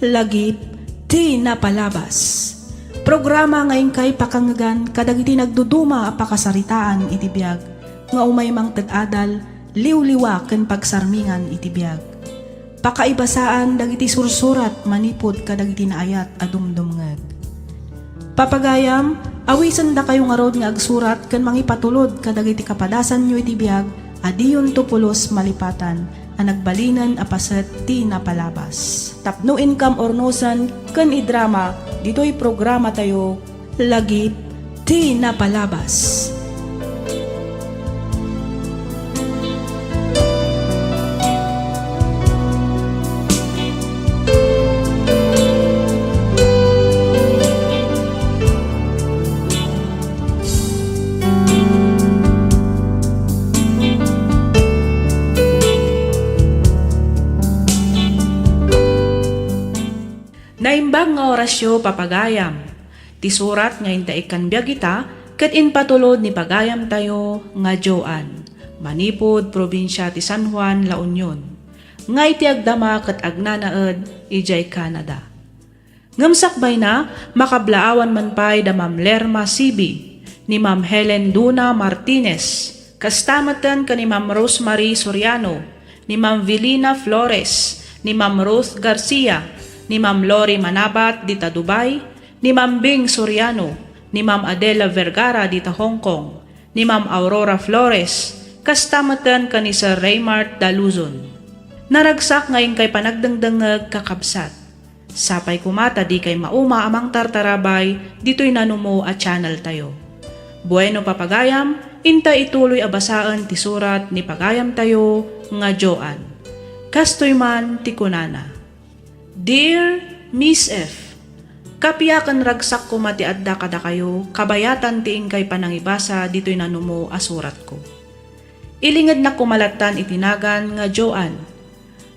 lagip ti napalabas. Programa ngayon kay pakangagan kadagiti nagduduma a pakasaritaan iti biag nga umay mang tad-adal liwliwa ken pagsarmingan iti biag. Pakaibasaan dagiti sursurat manipod kadagiti naayat a dumdumngeg. Papagayam, awisan da kayo nga rod nga agsurat ken mangipatulod kadagiti kapadasan nyo iti biag adiyon tupulos malipatan a nagbalinan a paset ti napalabas. Tapno income ornosan ken idrama dito'y programa tayo lagip ti napalabas. Naimbag nga orasyo papagayam. Ti surat nga inta ikan biyagita ket inpatulod ni pagayam tayo nga Joan. Manipod, probinsya ti San Juan, La Union. Nga iti agdama ket agnanaed ijay Canada. Ngamsakbay na makablaawan man pay da Ma'am Lerma Sibi, ni Ma'am Helen Duna Martinez, kastamatan ka ni Ma'am Rosemary Soriano, ni Ma'am Vilina Flores, ni Ma'am Ruth Garcia, ni Ma'am Lori Manabat dita Dubai, ni Ma'am Bing Soriano, ni Ma'am Adela Vergara dita Hong Kong, ni Ma'am Aurora Flores, kastamatan ka ni Sir Raymart Daluzon. Naragsak ngayon kay panagdangdangag kakabsat. Sapay kumata di kay mauma amang tartarabay, dito'y nanumo at channel tayo. Bueno papagayam, inta ituloy abasaan ti surat ni pagayam tayo nga Joan. Kastoy man ti kunana. Dear Miss F, kapiyakan ragsak ko mati adda kada kayo, kabayatan tiing kay panangibasa dito'y nanumo asurat ko. Ilingad na kumalatan itinagan nga Joan.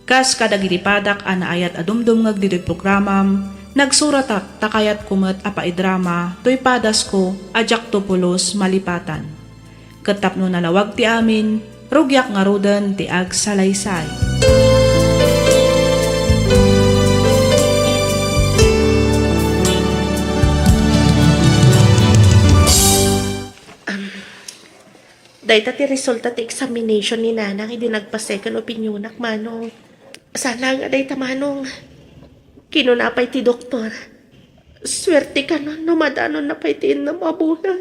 Kas kadagiti padak anaayat adumdumngag dito'y programam, nagsuratak takayat kumet apaidrama to'y padas ko ajak tupulos malipatan. Ketapno nalawag ti amin, rugyak nga ruden ti ag salaysay. Dahil ti resulta ti examination ni Nanang, hindi nagpa-second opinion nak manong. Sana nga dahil manong, kinunapay ti doktor. Swerte ka nun, numadanon na pa'y ti namabunan.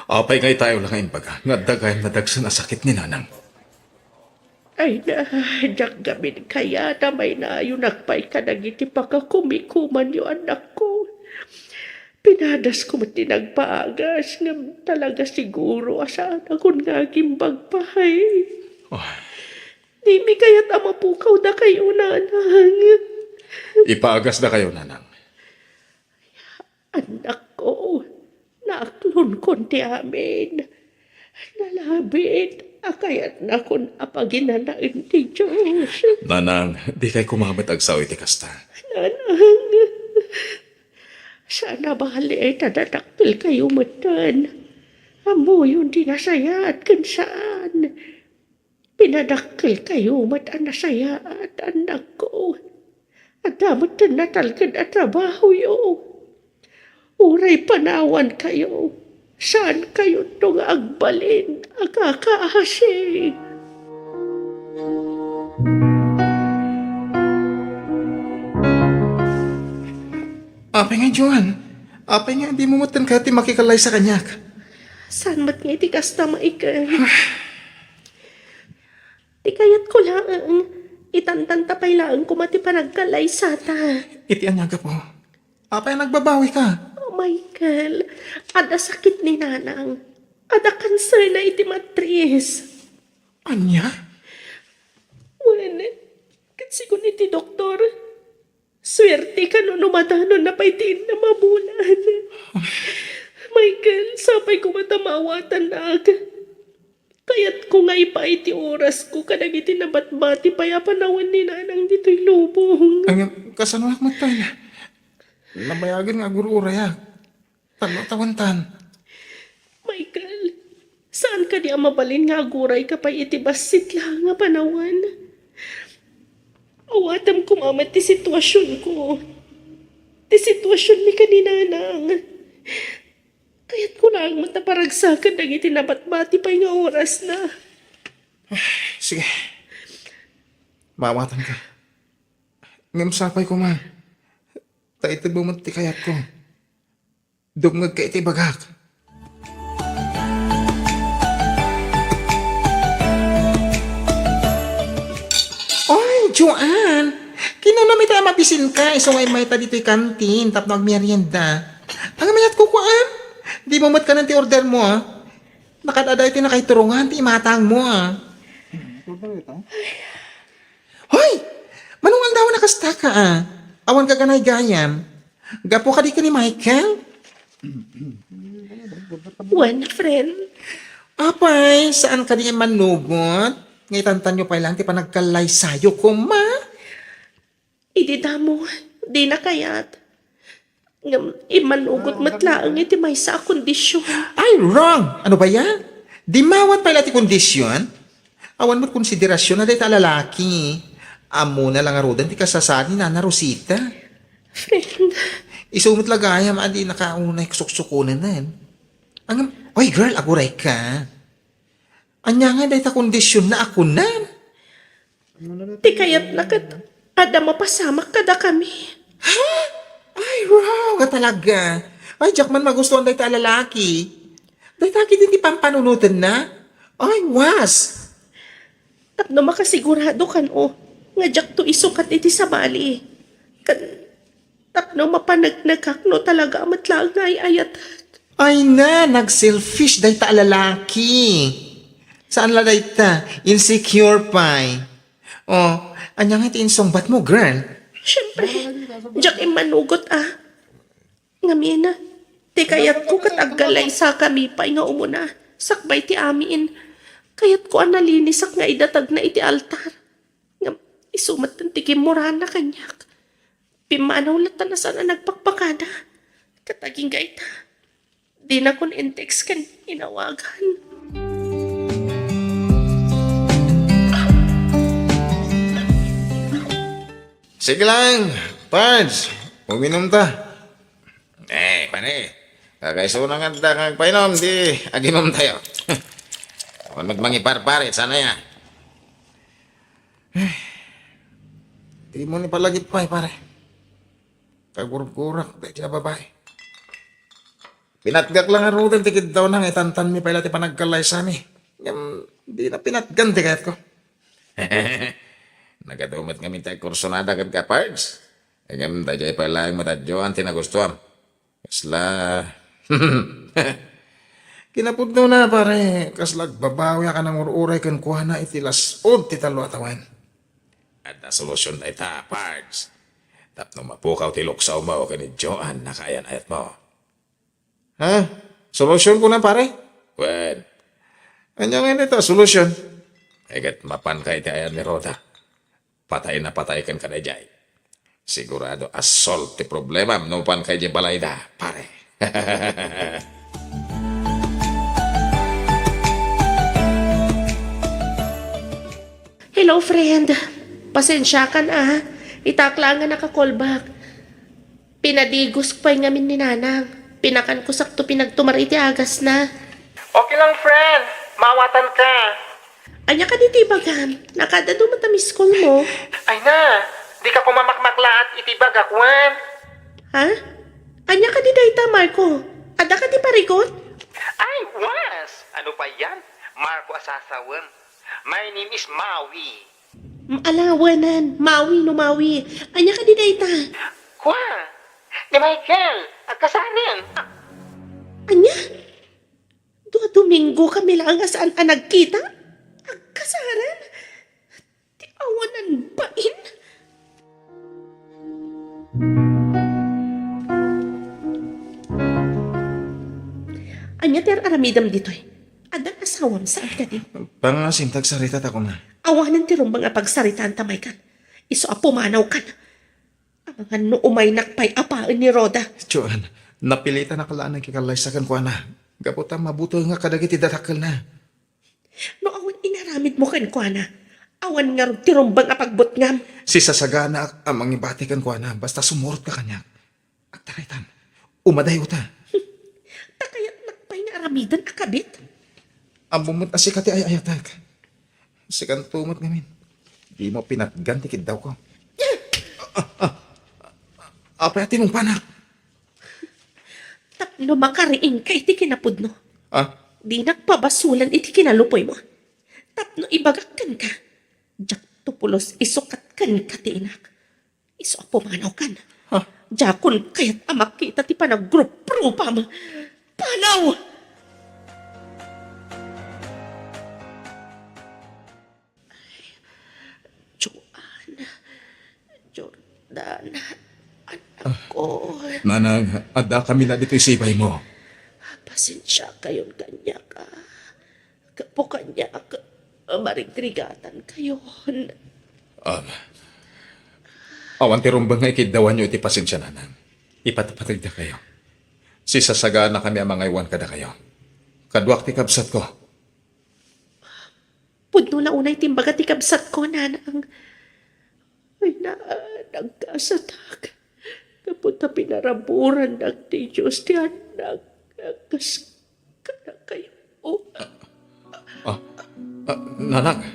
Apay ngay tayo lang ngayon baga, nga dagay na dagsan na sakit ni Nanang. Ay na, jak gamin kaya na may nayo nagpay ka nagiti pakakumikuman yung anak ko. Pinadas ko mati nagpaagas nga talaga siguro asaan akong nagimbag pahay. Di mi kaya't amapukaw na kayo, Nanang. Ipaagas na kayo, Nanang. Anak ko, naaklon konti amin. Nalabit, akayat na kung apaginanain ti Diyos. Nanang, di kay kumamat agsaw iti kasta. Nanang, sana bali ay tadadakpil kayo matan. Amo yung dinasayat kan saan. Pinadakil kayo matan nasayat, anak ko. At damat na talagad at trabaho yun. Uray panawan kayo. Saan kayo itong agbalin? Agkakaasig. Apay nga, Joan. Apay nga, di mo matan ka ti makikalay sa kanyak. Saan mat nga iti kasta maikay? Di kayat ko lang. Itantantapay lang kumati panagkalay sa ta. Iti anyaga po. Apay nagbabawi ka. Oh, Michael. Ada sakit ni Nanang. Ada cancer na iti matris. Anya? Bueno, kasi kung iti doktor, swerte ka no numadanon na paitiin na mabulan. Michael, sapay ko matamawatan na aga. Kaya't ko nga ipaiti oras ko kanang iti nabatbati paya panawan ni Nanang dito'y lubong. Ang kasanuak matay na. Nabayagan nga guru-uraya. Tawantan. Michael, saan ka di mabalin nga aguray ka pa iti basit lang nga panawan? Awatam ko mama ti sitwasyon ko. Ti sitwasyon mi kanina nang. Kaya't ko lang mataparagsakan ng itinabat-bati pa nga oras na. Sige. Mawatan ka. Ngam sapay ko man. Taitid mo ti kayat ko. Dumngag ka iti bagak. Oy, Joanne! Kinanamit tayo mapisin ka. Isong ay may ta dito'y kantin. Tapno agmerienda. Ang mayat ko kuan. Di mo mat ka ng ti order mo ah. Nakadaday ti nakaiturungan ti imatang mo ah. Hoy! Manungal daw nakasta ka ah. Awan ka ganay gayam. Gapo ka di ka ni Michael? One friend, Apay, saan ka di manugot? Ngaitantan nyo pa lang ti panagkalay sayo ko ma. ididamo, di na kayat. Ngam, imanugot matlaang iti may sa kondisyon. Ay, wrong! Ano ba yan? Di mawat pa ti kondisyon? Awan mo't konsiderasyon na dahi ta lalaki. Amo na lang arudan ti kasasani na Rosita. Friend, Isumot lagayam, adi nakaunay kusuksukunan na yan. Ang, oy girl, aguray ka. Anya nga dahi ta kondisyon na ako na. ti kayat na kat, ada mapasamak kada kami. Ay, wow, ka talaga. Ay, Jackman, magustuhan dahi ta lalaki. Dahi taki din di pampanunutan na. Ay, was. Tapno makasigurado kan o, nga jak to isukat iti sa bali. Kan, tapno mapanagnagak no talaga matlaang nga ayat. Ay na, nag-selfish dahi ta lalaki. Saan la dahi ta? Insecure pa. Oh, anya nga iti insongbat mo, girl. Siyempre, jak imanugot ah. Ngamina, ti kayat ko kataggalay sa kami pa nga umuna. Sakbay ti amin. Kayat ko analinisak nga idatag na iti altar. Nga isumat ng tikim murana kanyak. Pimanaw latan na sana nagpakpakada. Kataging gaita. Di na kon intex kan inawagan. Sige lang, Pards. Uminom ta. Pane. Kakaiso na nga ta kang painom, di aginom tayo. Kung magmangiparparit, sana yan. Di mo ni palagip pa, pare. Kagurag-gurak, dahil na babae. Pinatgak lang ang rudan, tikid daw nang itantan mi pala ti panagkalay sa mi. Di na pinatgan, tikayat ko. Nagadumat kami tayo kursonada kan ka, Pards. Ngam tayo pala ang matadyoan, tinagustuhan. Kasla... Kinapudno na pare, kaslag babawi ka ng ururay kan kuha na itilas o titalo atawan. At na solusyon na ita, Pards. Tapno mapukaw tilok sa umaw ka ni Joan na kayan ayat mo. Ha? Solusyon ko na pare? Well, anya nga ito, solusyon. Egat mapan ka iti ayan ni Roda. Patay na patay kan ka na jay. Sigurado assault ti problema, no pan kay di balay da, pare. Hello, friend. Pasensya ka na. Itakla nga naka-callback. Pinadigos ko pa yung ngamin ni Nanang. Pinakan ko sakto pinagtumar iti agas na. Okay lang, friend. Mawatan ka. Anya ka diti bagan. Nakadado matamis call mo. Ay na, di ka kumamakmaklaat itibag akwan. Ha? Anya ka di dayta, Marco? Ada ka di parigot? Ay, was! Ano pa yan? Marco Asasawan. My name is Maui. Alawanan. Mawi no mawi. Anya ka di dayta? Kwa? Ni Michael, agkasanin. Anya? Domingo kami lang saan nagkita? Agkasaran? Di awanan bain? Anya ter aramidam ditoy. Ada asawam saan ka din? Pangasintag sarita ta ko na. Awanan ti mga pagsaritaan tamay kan. Iso apo manaw kan. Ang mga no umay nakpay apaan ni Roda. Joan, napilitan na kalaan ng kikalay sa kan ko na. Gaputa mabuto nga kadagiti datakal na. No awan inaramid mo kan kwa na. Awan nga ron tirumbang apagbot ngam. Si sasagana ang mangibatikan ko na basta sumurot ka kanya. At taraytan, umaday uta. Takayat nakpay nga aramidan akabit. Ang bumot na si kati ay ayatag. Si kantumot ngamin. Di mo pinatgantikid daw ko. Apa yatin mong panak? Tapno makariing ka iti kinapudno. Ah, Di nakpabasulan iti kinalupoy mo. Tapno ibagakkan ka. Jak tupulos isukat kan ka ti inak. Iso pumanaw kan. Ha? Jakon kayat amak kita ti panag-group-group pa mo. Panaw! Joanna, Jordan, anak ko. nanang, ada kami na dito isibay mo. Pasensya kayon kanya ka. Kapo kanya ka. Marigrigatan kayo. Awan ti rumbang nga ikidawan nyo iti pasensya nanang. Ipatapatid na kayo. Si sasagana kami ang mga iwan kada kayo. Kadwak ti kabsat ko. Pudno na unay timbaga ti kabsat ko, nanang. Ay na, nagkasatak. Kapunta pinaraburan ng ti Diyos ti anak. Nagkas ka na kayo. Nanang,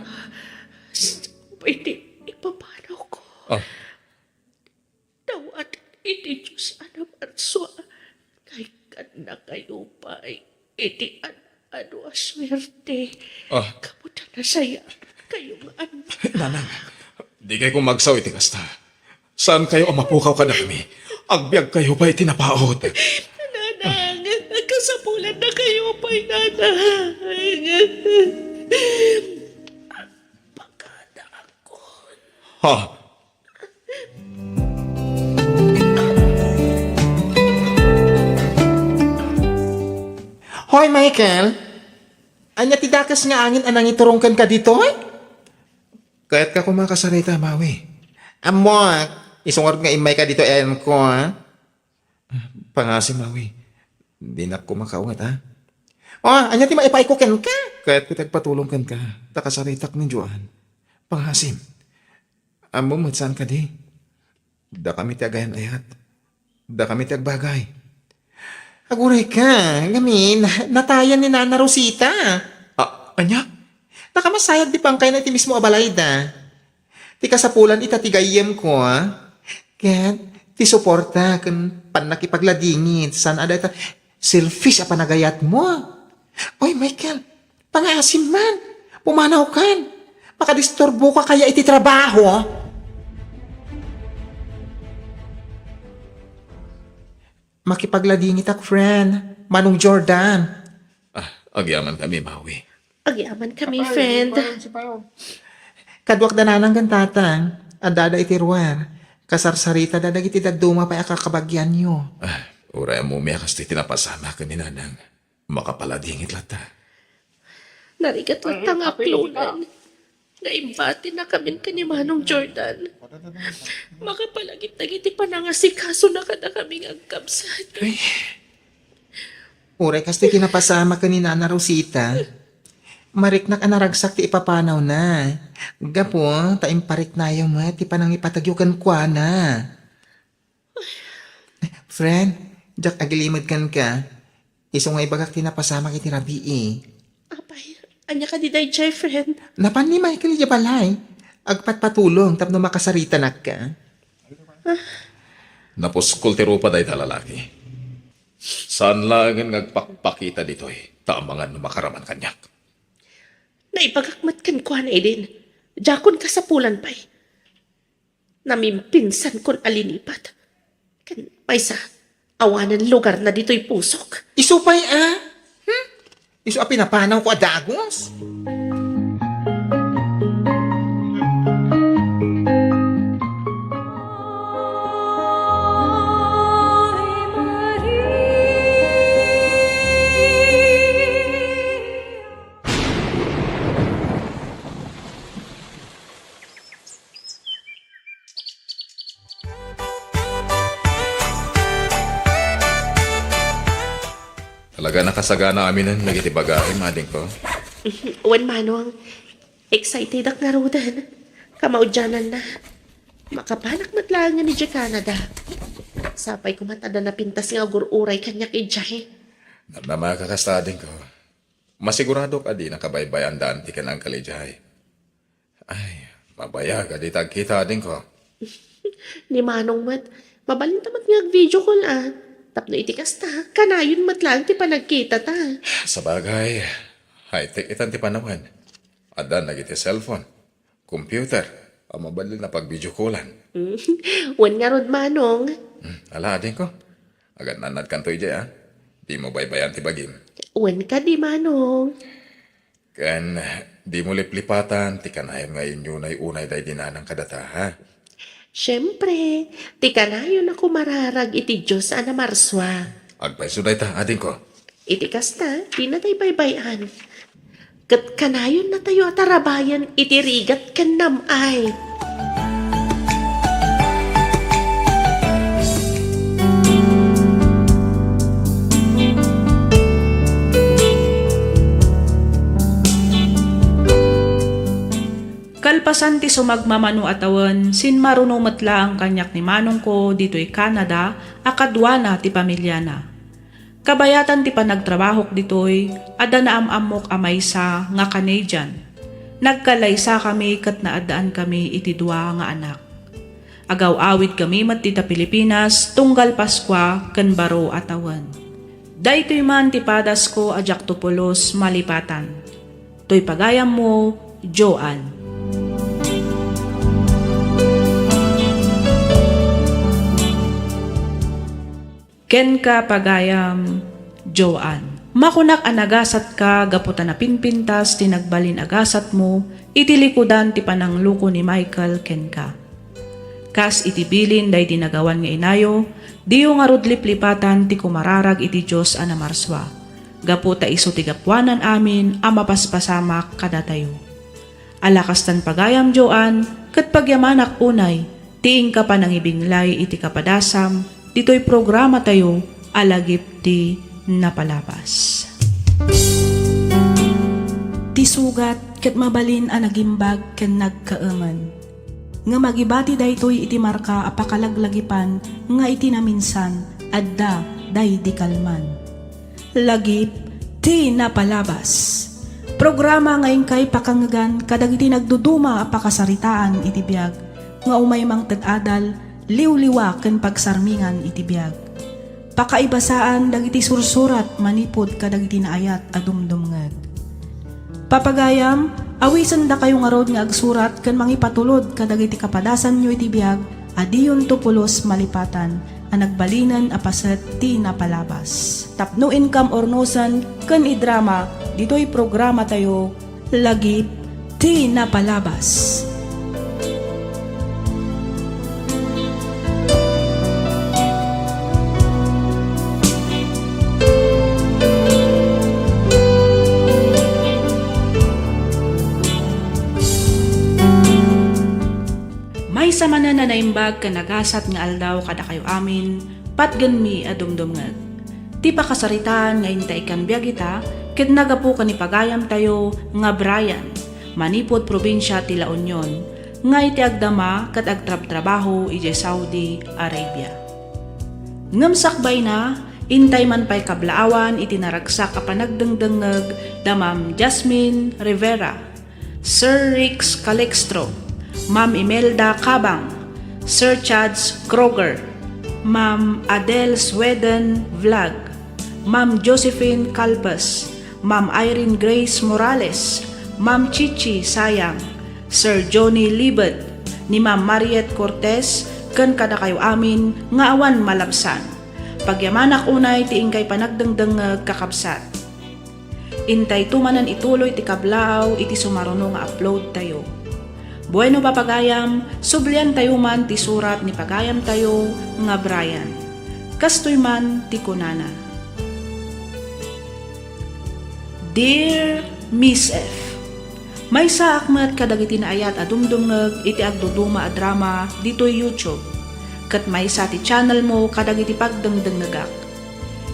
Pwede ipapanaw ko. ah, Dawat iti Diyos ana marso. Kay na kayo pa iti ano aswerte. ah, Kamuta na saya kayong anak. nanang, di kayo kung magsaw iti kasta. Saan kayo mapukaw ka na kami? Agbyag kayo ba iti napaot? Nanang, kasapulan na kayo pa'y nanang. Pagkada ako. Ha? Hoy, Michael! Anya tidakas nga angin anang iturungkan ka dito, eh? Kaya't ka kumakasarita, Mawi. Amok! Isungar nga imay ka dito, ayan ko, ha? Pangasi, Mawi. Di na kumakaungat, ha? Oh, anya ti maipaikuken ka? Kaya't ko tagpatulong ka. Takasaritak ng Juan. Panghasim. Amo matsaan ka di. Da kami ti agayan ayat. Da kami ti agbagay. Aguray ka, gamin, natayan ni Nana Rosita. Anya? Nakamasayag di pang kayo na ti mismo abalayda. Ti kasapulan itatigayem ko, ha? Kaya, ti suporta kan panakipagladingit. San ada ita, selfish a panagayat mo. Oy, Michael, pangasim man. Pumanaw kan. Makadisturbo ka kaya iti trabaho. Makipagladingit ak, friend. Manong Jordan. Agyaman kami, Mawi. Agyaman kami, friend. Kadwak dananang gantatang. Adada iti ruwer. Kasarsarita dadag iti dagduma pa akakabagyan nyo. Uray mo may akas ti tinapasama ka ni Nanang. Makapaladingit lata. Narigat lang tangaklunan. Naimbati na kami ni Manong Jordan. Makapalagit-agiti pa na nga si kaso na kada kaming agkabsat. Uray kas ti kinapasama ka ni Nana Rosita. Mariknak anaragsak ti ipapanaw na. Gapo, taimparik na yung ti panang ipatagyukan kwa na. Friend, jak agilimad kan ka. Iso nga ibagak tinapasama kiti Rabi eh. Apay, anya ka di day jay, friend. Napan ni Michael Yabalay. Agpatpatulong tapno makasarita na ka. Napuskul ti rupa day talalaki. Saan lang ang nagpakpakita dito taamangan na makaraman kanyak. Naipagakmat kan kwa na edin. Jakon ka sa pulan pa'y. Namimpinsan kon alinipat. Kan maysa, awanan lugar na dito'y pusok. Isupay Isu a pinapanaw ko adagos. Talaga nakasagana amin ng nagitibagay, mading ko. Wan manong, Excited ak nga rodan. Kamaudyanan na. Makapanak matlangan ni Canada. Sapay kumatada na pintas nga gururay kanya kay Jay. Namakakastadin ko. Masigurado ka di nakabaybayan daan ti ka ng kalijahay. Ay, mabaya ka di tagkita din ko. Ni Manong mat, mabalinta mat nga video call Tapno itikas ta, kanayon mat lang ti panagkita ta. Sa bagay, high-tech itan ti panawan. Adan nagiti cellphone, computer, ang mabalil na pag-video callan. Wan nga rod Manong. Ala din ko. Agad nanad kanto ija, Di mo baybayan ti bagim. Wan ka di Manong. Kan, di mo liplipatan, ti kanayon ngayon yun ay unay day dinanang kadata, ha? Siyempre, ti kanayon ako mararag iti Diyos ana marswa. Agpaiso day ta, ading ko. Iti kasta, di na tayo baybayan. Kat kanayon na tayo atarabayan, iti rigat kan namay. Kalpasan ti sumagmamano atawan, sin maruno matla ang kanyak ni manong ko dito'y Canada, akadwana ti pamilya na. Kabayatan ti panagtrabahok dito'y, ada na amok amay sa nga Canadian. Nagkalaysa kami kat naadaan kami iti dua nga anak. Agaw-awid kami mat ti ta Pilipinas, tunggal Paskwa, kan baro atawan. Daytoy man ti padas ko ajak tupulos malipatan. Toy pagayam mo, Joan. Ken ka pagayam, Joan. Makunak anagasat ka, gaputan na pinpintas, tinagbalin agasat mo, itilikudan ti panangluko ni Michael ken ka. Kas itibilin day dinagawan nga inayo, diyo nga rudlip-lipatan ti kumararag iti Diyos ana marswa. Gaputa iso ti gapwanan amin, ama paspasamak kadatayo. Alakastan pagayam, Joan, kat pagyamanak unay, tiing ka pa nang ibinglay iti kapadasam, dito'y programa tayo, alagip ti napalabas. Ti sugat ket mabalin a nagimbag ken nagkaaman. Nga magibati daytoy iti marka apakalaglagipan nga iti naminsan adda day di kalman. Lagip ti napalabas. Programa nga ingkay pakangagan kadag iti nagduduma apakasaritaan iti biag nga umay mang tad-adal liw-liwa ken pagsarmingan iti biag. Pakaibasaan dagiti sursurat manipod kadagiti naayat adumdumngeg. Papagayam, awisan da kayo nga rod nga agsurat ken mangipatulod kadagiti kapadasan nyo iti biag adiyon tupulos malipatan a nagbalinan apaset ti napalabas. Tapno income ornosan ken idrama ditoy programa tayo lagip ti napalabas. May sama na naimbag ka nagasat nga aldaw kada kayo amin, patgan mi adumdumngag. Ti pakasaritaan nga intay kan biyagita, ket nagapu ka ni pagayam tayo nga Brian, manipod probinsya ti La Union, nga iti agdama kat agtrab-trabaho ije Saudi Arabia. Ngamsakbay na, intay man pa'y kablaawan iti naragsak a panagdengdengeg da Ma'am Jasmine Rivera, Sir Rix Calixtro, Ma'am Imelda Cabang, Sir Chads Kroger, Ma'am Adele Sweden Vlog, Ma'am Josephine Calpas, Ma'am Irene Grace Morales, Ma'am Chichi Sayang, Sir Johnny Libet, ni Ma'am Mariette Cortez, ken kada kayo amin nga awan malabsan. Pagyamanak unay ti ingkay panagdengdeng kakabsat. Intay tumanan ituloy ti kablaaw iti sumaruno nga upload tayo. Bueno papagayam, sublian tayo man ti surat ni pagayam tayo nga Brian. Kastoy man ti kunana. Dear Miss F, may saakmat kadagiti na ayat adumdumngeg iti agduduma a drama dito'y YouTube. Kat may sa ti channel mo kadagiti pagdengdengegak.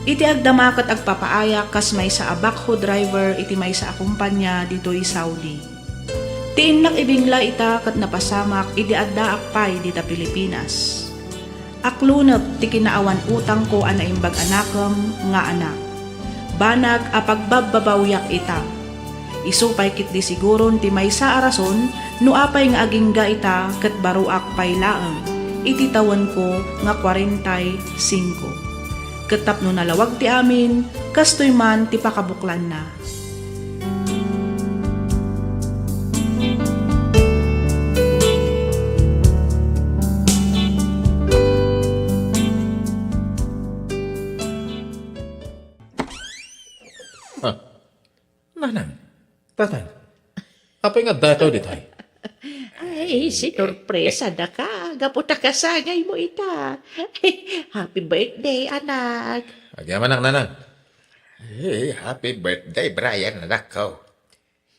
Iti agdama kat agpapaayak kas may sa a backhoe driver iti may sa akumpanya dito'y Saudi. Tiinnak ibingla ita kat napasamak idi adda akpay dita Pilipinas. Aklunep ti kinaawan utang ko ana imbag anakem nga anak. Banag apagbababawyak ita. Isupay kit di siguron ti maysa a rason no apay nga agingga ita ket baruak pay laeng. Iti tawen ko nga 45. Ket tapno nalawag ti amin kastoy man ti pakabuklan na. Nanang, tatang, apay nga dataw ditay? Ay, sinurpresa na ka. Gaputa kasangay mo ita. Happy birthday, anak. Agyaman ang nanang. Hey, happy birthday, Brian, anak ko.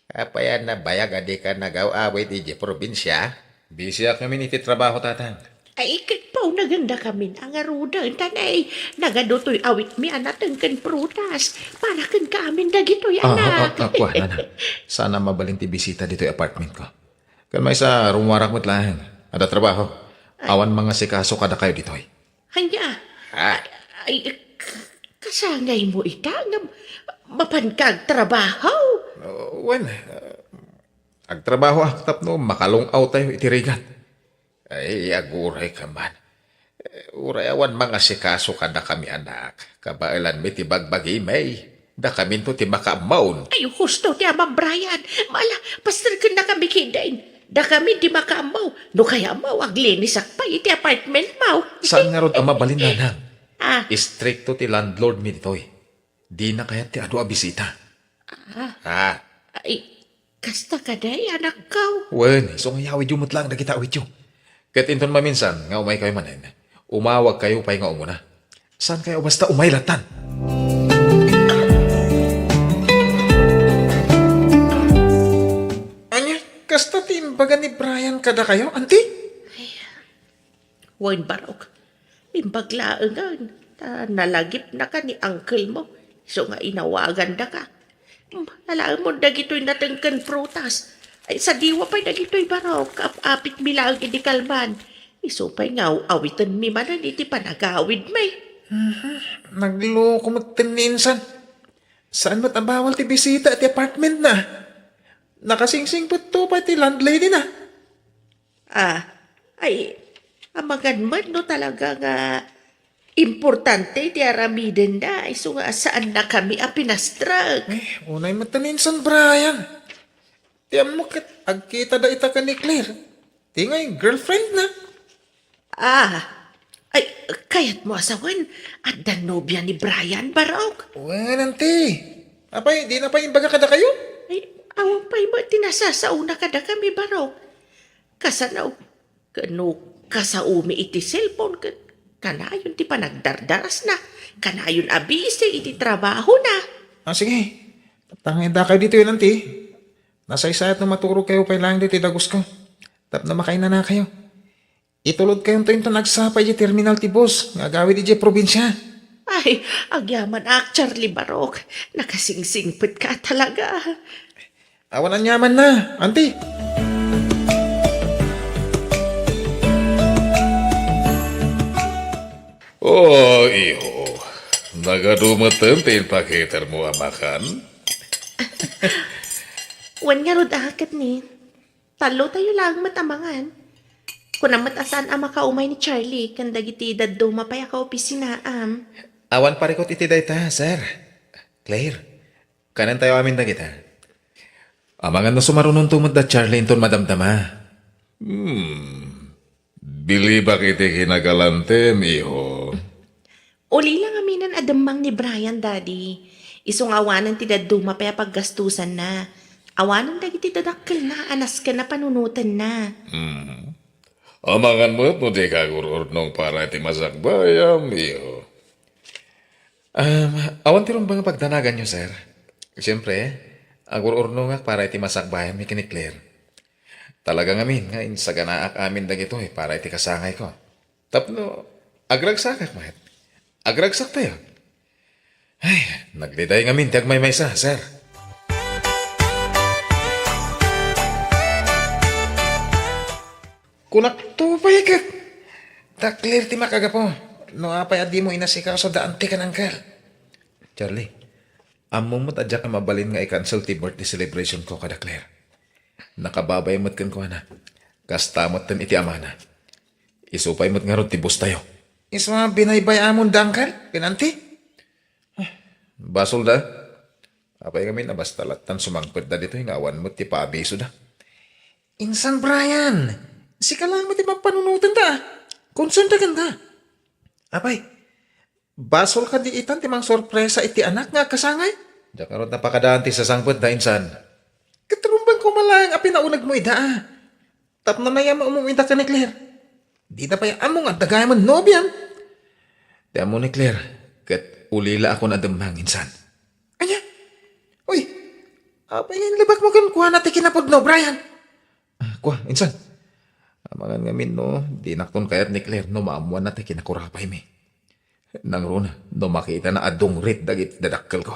Kapayan na bayag adi ka nagaw-away di probinsya. Bisya kami ni trabaho tatang. Ay, ikat pa naganda kami ang arudan. Tanay, nagadutoy awit mi anatang kan prutas. Para kan kaamin dagitoy, anak. Ako, nanang. Sana mabalin ti bisita dito yung apartment ko. Kan may sa rumuwarak mo't lang. Ada trabaho. Awan mga sikaso kada kayo dito. Hanya, Ah, ay, kasangay mo ita nga mapankag trabaho. Agtrabaho tap no makalungaw tayo itirigan. ay, aguray ka man. Uray awan mga sikaso ka na kami, anak. Kabailan mi ti bagbagi may. Da kami to ti makaamaon. Ay, husto ti Ama Brian. Mala, pastor ka na kami kidain. Da kami di makaamaw. No kaya amaw, aglinis pa iti apartment mo. Saan nga rod ang mabalin nanang? Ah, Istrikto ti landlord mi ditoy. Di na kaya ti adu a bisita. Ah, ay, kasta ka day, anak ko. Wen, so ngayawid yung mutlang na kita awid yung. Kat inton maminsan, nga umay kayo manin. Umawag kayo pa'y nga umuna. Saan kayo basta umaylatan? Anya, kasta timbaga ni Brian kada kayo, auntie? Wan barok. Imbaglaangan. Nalagip na ka ni uncle mo. So nga inawagan na ka. Alaan mo dagito'y natangkan prutas. Ay, sa diwa pa'y dagito'y barok. Apit milang hindi kalman. Iso pa'y ngaw awitan mi manan iti panagawid may. Nagloko mo tininsan. Saan ba't ang bawal ti bisita at ti apartment na? Nakasingsing pa to pa ti landlady na. Ay, amagan man no talaga nga importante ti aramiden na. Iso nga saan na kami apinastrag. Unay mataninsan, Brian. Tiyan mo agkita da ita ka ni Claire. Ti nga yung girlfriend na. Ay, kayat mo asawan at dan nobya ni Brian Barok. Wen, auntie. Apay, di na pa imbaga kada kayo? Ay, awan pa'y ba tinasasauna kada kami Barok? Kasanaw, kano kasaumi iti cellphone, kanayon ti panagdardaras na, kanayon abise iti trabaho na. Sige. Tangin da kayo dito yun, auntie. Nasa isayat na maturo kayo pa lang dito dagos ko. Tap na makain na kayo. Itulod kayong to yung nagsapay di terminal ti boss. Nga gawid di probinsya. Ay, agyaman Charlie Barok, nakasingsingpit ka talaga. Awan ang yaman na, auntie. Oh, iho. Nagadumatan tin pakiter mo amakan? Wan nga rod akat ni, talo tayo lang matamangan. Kung namatasan ang makaumay ni Charlie, kan dagiti daddo mapaya ka opisina Awan parikot iti dayta, sir. Claire, kanan tayo amin na kita. Amangan na sumarunong tumad da Charlie inton madamdama. Bili ba kiti kinagalantem, iho? Uli lang aminan adamang ni Brian, Daddy. Isong awanan ti daddo mapaya paggastusan na. Awanan dagiti dadakkel na, anas ka na panunutan na. Amangan mo no di kagurur nung para iti masakbayam, iho. Awan tirong ba nga pagdanagan nyo, sir? Siyempre, agururno nga para iti masakbayan mi kini Claire. Talaga ngamin nga insaganaak amin dagito para iti kasangay ko. Tapno, agragsakak mahit. Agragsak tayo. Ay, nagliday ngamin ti agmay maysa, sir. Kunak to pa ka. Ta clear ti makagapo. No apay adi mo inasikaw sa daan ti kan angkel. Charlie, among mo't adya ka mabalin nga i-cancel ti birthday celebration ko kada Claire. Nakababay mo't kan ko na. Kastamot tan iti amana. Isupay mo't nga ron ti bus tayo. Isma binaybay amon dangkal, pinanti. Basol da. Apay kami na basta latan sumangpet da dito yung awan mo't ti paabiso da. Insan Brian, sika lang mo ti mapanunutan da. Konsunta ganda. Apay, basol ka di itan ti mang sorpresa iti anak nga kasangay. Diya karot napakadaan ti sasangpet da insan. Katrumbang ko malang api naunag mo ida ah. Tap na naya maumumita ka ni Claire. Di na pa yung among at dagay man nobyan. Di amo ni Claire, kat ulila ako na damang insan. Anya? Uy, apay ngayon libak mo kan kuha natin kinapod no, Brian. Kuha, insan. Amangan ngamin no, di nakton kayat ni Claire no maamuan natin kinakurapay mi. Nang runa, no makita na adong rit dagit dadakkel ko.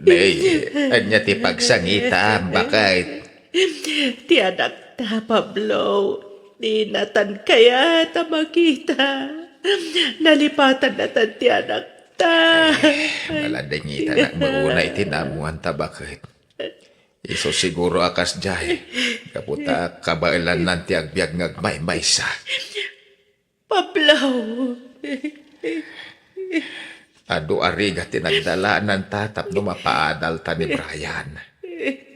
Nay, anya ti pagsangita, bakit? Ti anak ta, Pablo. Di natan kaya ta makita. Nalipatan na tan ti anak ta. Maladangita na mauna itinamuan ta, bakit? Iso siguro akas jay. Kaputa kabailan nanti agbyag ngagmay-may sa. Pablo. Ado ariga tinagdala ng tatap no mapaadal ta ni Brian.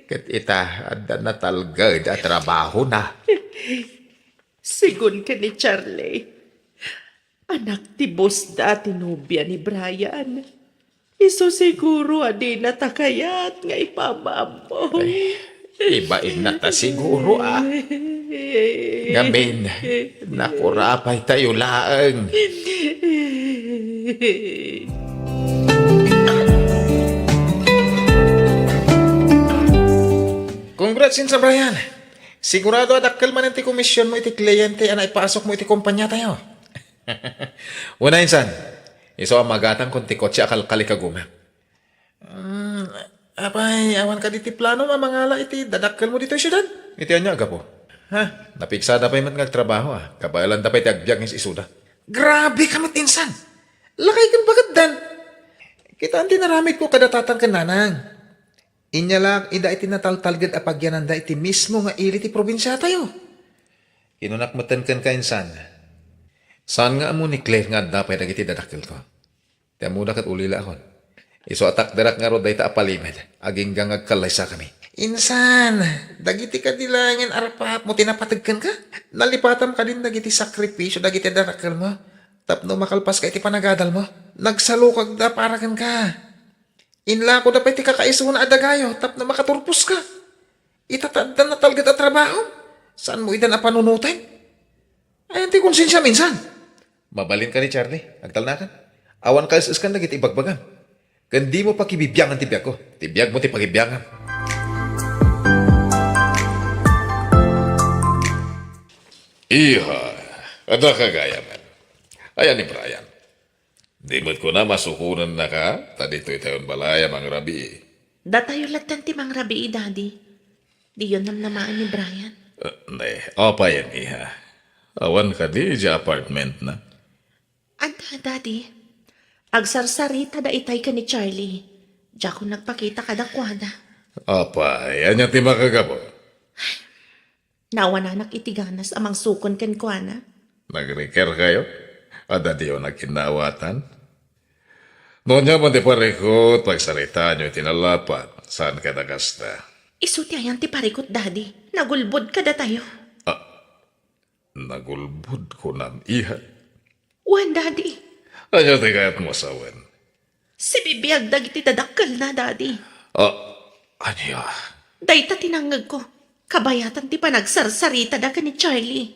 Kat ita ada natalgad at trabaho na. Sigun ka ni Charlie. Anak ti boss dati nobya ni Brian. Iso siguro adi natakayat nga ipamam mo. Ibain na ta siguro ah. Ngamin, nakurapay tayo laang. Congrats sa Brian. Sigurado adakkel man iti komisyon mo iti kliyente ana ipasok mo iti kumpanya tayo. Una insan, iso ang magatang kung ti kotse akal kalikaguma. Apay, awan ka diti plano mamangala iti dadakkel mo dito syudad. Iti anya aga po. Ha? Napiksada pa yung trabaho ah. Kabailan da pa iti agbyag ng isuda. Grabe ka insan. Lakay kan pagkaddan. Kita ang tinaramid ko kadatatan kan nanang. Inya lang, ida iti nataltalgad apagyanan da iti mismo nga ili ti probinsya tayo. Kinunakmatan kan kainsan. Saan nga amo ni Claire nga dapay nagiti dadakil ko? Tiamuda kat ulila akon. Iso atak darak nga roday ta apalimed. Aging gangag kalaysa kami. Insan, dagiti ka dilangin arpap mo tinapatagkan ka? Nalipatam ka din dagiti sakripisyo dagiti darakil mo. Tapno makalpas ka iti panagadal mo. Nagsalukag da parakan ka. Inla ko dapat ti kakaiso na adagayo, tap na makaturpos ka. Itataddan na talgad at trabaho. Saan mo idan na panunutin? Ayan ti konsensya minsan. Mabalin ka ni Charlie, agtal na kan. Awan ka iskan nagit ibagbagan. Kandi mo pa kibibiyang ang tibiyag ko. Tibiyag mo ti pagibiyang. Iha, ada kagaya man. Ayan ni Brian. Di mo't ko na masukunan na ka, tadito itayon balaya mang rabi. Datayo latan ti mang rabi daddy. Di yun namaan ni Brian. Ne, apa yan iha? Awan ka di apartment na. Anda, daddy. Agsarsarita da itay ka ni Charlie. Diya ko nagpakita ka dakwada. Apa, yan yung timakagabo. Nawananak itiganas amang sukon ken kuana. Nag-recare kayo? Ada di yung nagkinawatan? Noon niya mo di parikot, pagsalita niyo itinalapat, saan ka nagasta? Isuti ayan ti parikot, daddy. Nagulbod ka da tayo. Nagulbud ko ng iha. Wan, daddy. Ano ti kayat mo sawan? Si bibiyag dagiti tadakkel na, daddy. Ano Dayta tinangag ko. Kabayatan ti panagsarsarita da ka ni Charlie.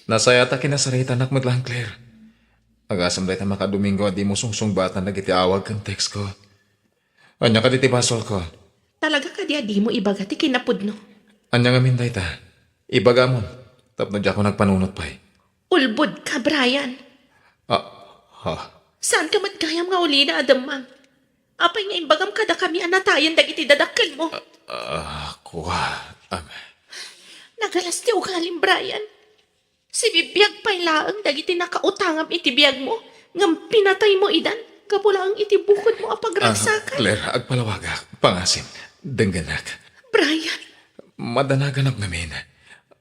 Nasaya ta kinasarita anak mo lang, Claire. Agasam day ta makadomingo di mo sungsung bata nagiti awag kan text ko. Anya ka diti basol ko. Talaga ka di mo ibaga ti kinapod no. Anya nga minday ta. Ibaga mo. Tapno di ako nagpanunot pa eh. Ulbod ka, Brian. Ah, ha? Saan ka matgayam nga uli na adamang? Apay nga imbagam kada kami anatayan dagiti dadakkel mo. Kuha. Nagalas ti ugalim, Brian. Si bibiyag pa'y laang dagiti nakautangam iti biyag mo. Ngam pinatay mo idan. Kapula ang iti bukod mo apagragsakan. Claire, agpalawaga. Pangasim. Dengganak. Brian, Madanaganap namin.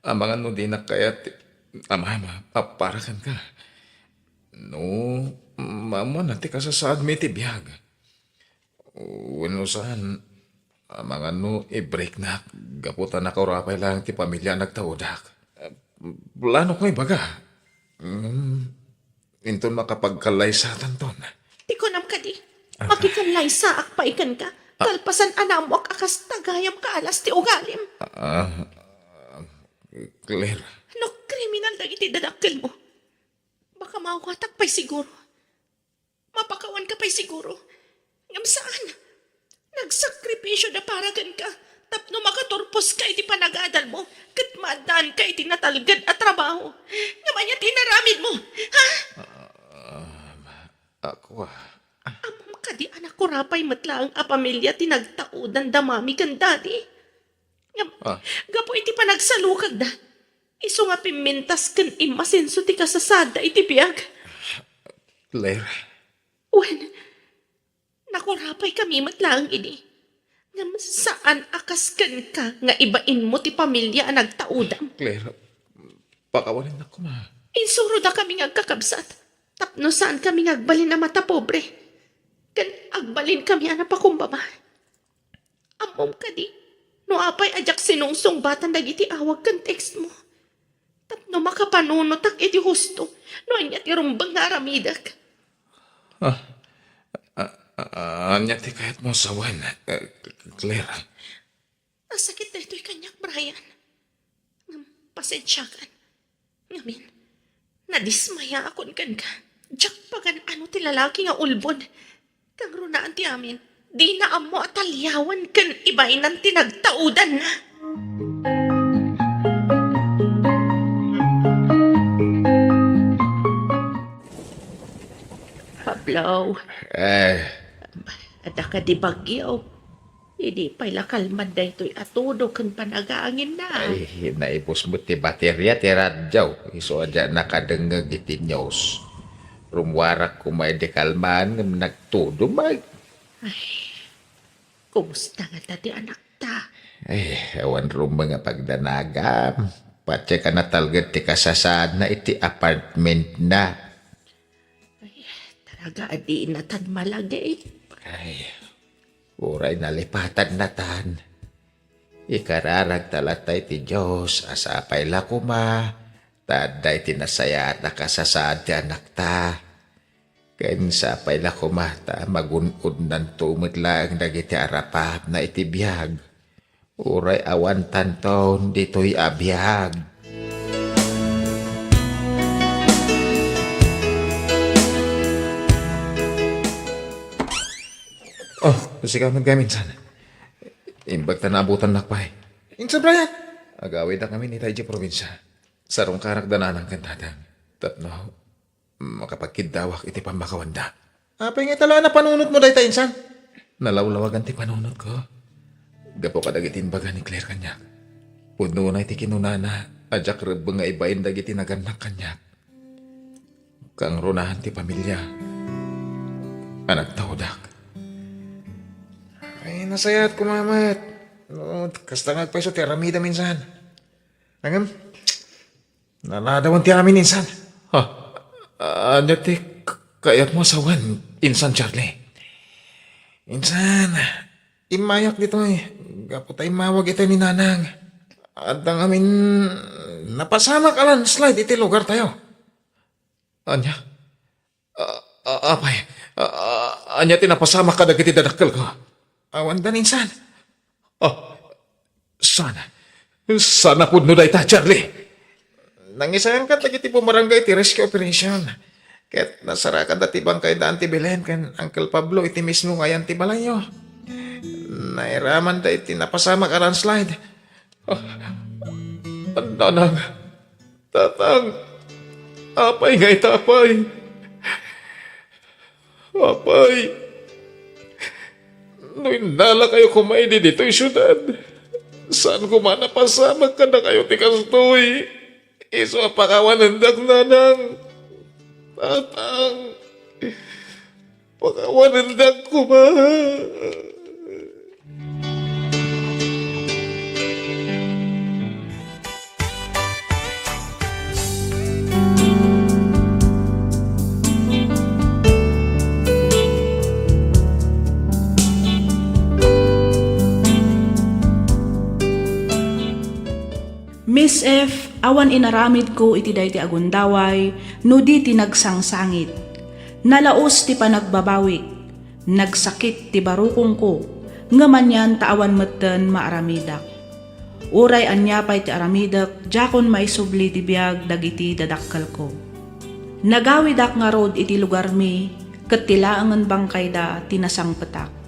Amangan no di na kaya't ama, paparakan ka. No, mama nati ka sa saad mi ti biyag. Wano saan, amangan no i-break na. Gaputan na kaurapay lang ti pamilya nagtaudak. Plano ko ibaga. Inton makapagkalay sa tanton. di ko nam ka di. Makikanlay sa akpaikan ka. Kalpasan anam mo akas tagayam ka alas ti ugalim. Claire, No, kriminal dagiti dadakkel mo. Baka mawatak pa'y siguro. Mapakawan ka pa'y siguro. Ngam saan? Nagsakripisyo na paragan ka. Tapno makaturpos ka iti panagadal mo. Kat maadaan ka iti natalgad at trabaho. Naman niya tinaramid mo. Ha? ako Amam ka di anak ko rapay matla ang apamilya tinagtaudan damami kan dadi. Ngam, gapo iti panagsalukag na. Iso nga pimintas kan imasenso ti kasasada iti biyag. Claire, Wen, nakurapay kami matlaang ini. Ngam saan akaskan ka nga ibain mo ti pamilya ang nagtaudam. Claire, pakawalan ako ma. Insuro da kami agkakabsat. Tapno saan kami agbalin na mata pobre. Kan agbalin kami ana pakumbaba. Amom ka di. No apay ajak sinungsong batan dagiti awag kan text mo. Tapno makapanunotak iti husto. No anya ti rumbang nga aramidak. Anya ti kahit mo sawan, Claire. Nasakit na ito'y kanyak, Brian. Pasensya kan. Ngamin, nadismaya akon kan ka. Diyak pagan ano ti lalaki nga ulbon. Kang runaan ti amin, di na amo at alyawan kan ibay ng tinagtaudan na. Pablo, ada ka di bagyo. Hindi pala kalman na ito'y atudo kan panagaangin na. Ay, naipos mo ti baterya, ti radyaw. Iso adya nakadengag iti news. Rumwarak kumay di kalman, nagtudo mag. Kumusta nga tati anak ta? Ay, ewan rum mga pagdanagam. Patya ka na talgad ti kasasad na iti apartment na. Talaga adi na tan malagay. Ay, uray nalipatan na tan. Ikararag talatay ti Diyos, asapay la kuma. Taday tinasaya na kasasad ti anak ta. Kain sapay la kumata, magunod ng tumit lang dagiti arapap na itibiyag. Uray awan tanton, dito'y abiyag. Oh, kasi ka nagkaminsan. Imbag ta naabutan nakpay. Insa, Brian? Agawid na kami ni Taiji probinsya. Sarong karak dananang kantadang. Tapno, makapagkidawak iti pamakawanda. Apay nga tala na panunot mo dahi ta, insan? Nalawlawagan ti panunod ko. Gapo kadagitin baga ni Claire kanyak. Puno na iti kinunana, adyak rebeng nga ibain dagiti naganak kanyak. Kang runahan ti pamilya. Anak taudak. Ay, nasayat ko, mamat. No, kasta nga paiso ti aramida minsan. Nangam, naladawan ti amin insan. Ano ti kayat mo sawan, Insan Charlie? Insan, imayak dito eh. Gapo tayo mawag ito ni Nanang. At ang amin, napasama ka lang slide iti lugar tayo. Anya? Apay, anya tinapasama ka dagiti dadakkel ko. Awan dan insan. Sana po no ta, Charlie. Nangisayang ka dagiti pumarangay ti rescue operation. Ket nasara ka dati bangkay daan ti Belen kan Uncle Pablo iti mismo ngayan ti balayo. Nairaman da iti napasama ka lang slide. Nanang, tatang, apay nga itapay. Apay, no indala kayo kumain dito yung syudad. Saan ko man napasamag ka na kayo ti kastoy? Iso apakawan ng nanang. Tatang. Pakawan ng ko ba? Miss F, awan inaramid ko iti dayti agundaway, no di tinagsangsangit. Nalaos ti panagbabawik, nagsakit ti barukong ko, nga manyan taawan meten maaramidak. Uray anyapay ti aramidak, jakon maisubli ti biag dagiti dadakkel ko. Nagawidak nga rod iti lugar mi, ket tilaangan bangkay da tinasang petak.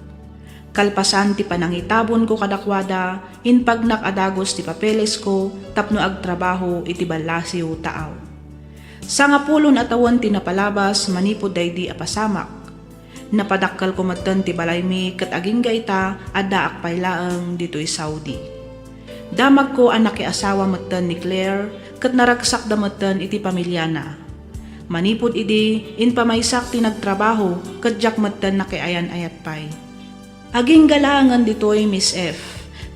Kalpasan ti panangitabon ko kadakwada, in pagnak adagos ti papeles ko, tapno agtrabaho iti balasiw taaw. Sa nga pulon atawan ti napalabas, manipod daydi apasamak. Napadakkal ko matan ti balay mi, kat aging gaita, adda akpaylaang dito'y Saudi. Damag ko anak ki asawa matan ni Claire, kat naragsak da matan iti pamilyana. Manipod idi, in pamaysak ti nagtrabaho, kat jak matan na ayan ayat pay. Aging galangan dito'y Miss F.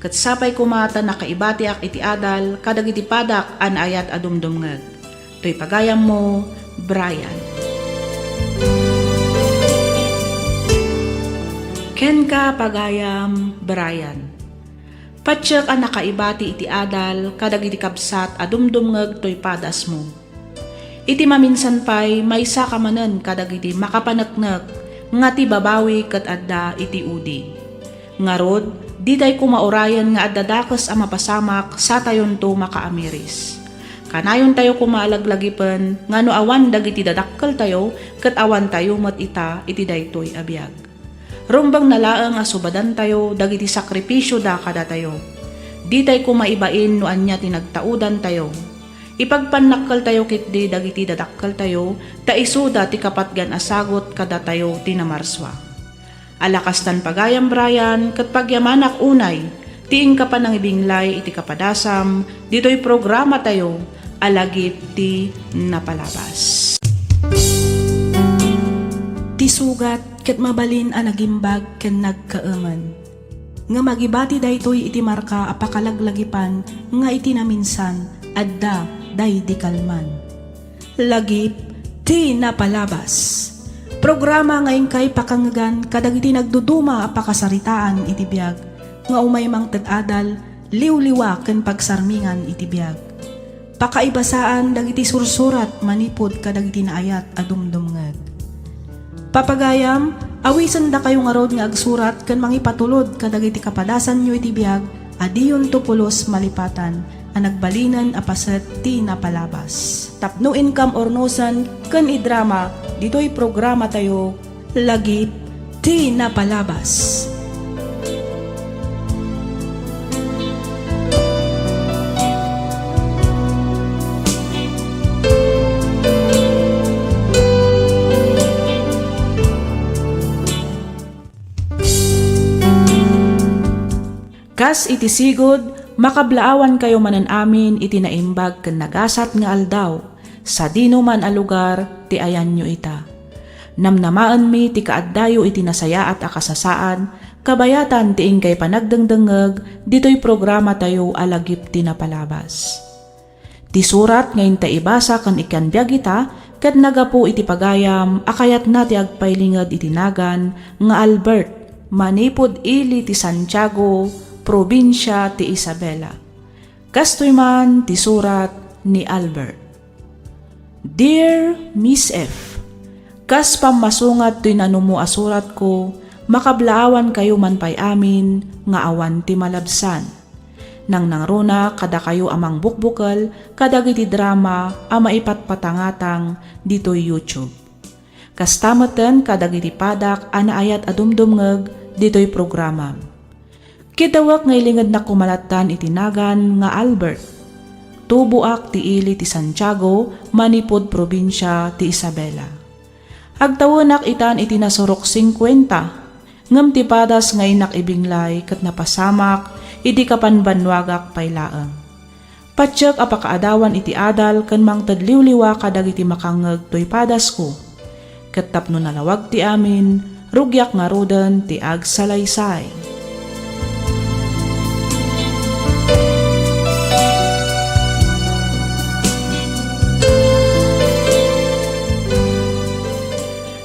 Kat sapay kumata na kaibatiak iti adal, kadag iti padak an ayat adumdumngag. To'y pagayam mo, Brian. Ken ka pagayam, Brian. Patsyak an nakaibati iti adal, kadag iti kabsat adumdumngag to'y padas mo. Iti maminsan pay, may sakamanan kadag iti makapanaknak, nga ti babawi kat adda iti udi. Ngarod, di tay kumaurayan nga adda dakes a mapasamak sa tayon to makaamiris. Kanayon tayo kumalaglagipan nga no awan dagiti dadakkel tayo kat awan tayo mat ita iti daytoy abiyag. Rumbang nalaang asubadan tayo dagiti sakripisyo da kada tayo. Di tay kumaibain no anya tinagtaudan tayo. Ipagpanakkel tayo kitdi dagiti dadakkel tayo, ta isuda ti kapatgan asagot kada tayo tinamarswa. Alakastan pagayam Brian, kat pagyamanak unay, tiing ka pa ng ibinglay iti kapadasam, dito'y programa tayo, alagip ti napalabas. Ti sugat, kat mabalin a nagimbag ken nagkaeman. Nga magibati daytoy iti marka apakalaglagipan, nga iti naminsan, adda, day di kalman. Lagip, ti napalabas. Programa ngayon kay pakangagan, kadag iti nagduduma apakasaritaan iti biyag, nga umaymang tadadal, liwliwa ken pagsarmingan iti biyag. Pakaibasaan dagiti sursurat manipod kadag iti naayat adumdumngag. Papagayam, awisan da kayo nga rod nga agsurat ken mangipatulod kadag iti kapadasan nyo iti biyag, adiyon tupulos malipatan, ang nagbalinan apaset ti napalabas. Tapno income ornosan ken idrama, dito'y programa tayo, lagip ti napalabas. Kas iti sigod, makablaawan kayo manan amin iti naimbag ken nagasat nga aldaw, sa dino man a lugar ti ayan nyo ita. Namnamaan mi ti kaaddayo iti nasayaat a kasasaan, kabayatan ti ingkay panagdengdengeg, dito'y programa tayo alagip ti napalabas. Ti surat ngayon ta ibasa kan ikanbyag ita, ket nagapu iti pagayam, akayat na ti agpailingad iti nagan, nga Albert, manipod ili ti Santiago, probinsya ti Isabela. Kastoy man ti surat ni Albert. Dear Miss F, kas pamasungat to'y nanumo a surat ko, makablaawan kayo man pay amin, nga awan ti malabsan. Nang nangruna kada kayo amang bukbukal, kadagiti drama a maipatpatangatang dito'y YouTube. Kastameten kadagiti padak a naayat adumdumngeg dito'y programa. Kitawak ngaylingad na kumalatan itinagan nga Albert. Tubuak ti ili ti Santiago, manipod probinsya ti Isabela. Agtawanak itan iti nasurok 50. Ngam ti padas nga inak ibinglay kat napasamak iti kapanbanwagak paylaang. Patsyak apakaadawan iti adal ken mangtadliwliwa kadag iti makangeg toy padas ko. Ket tapno nalawag ti amin, rugyak nga roden ti agsalaysay.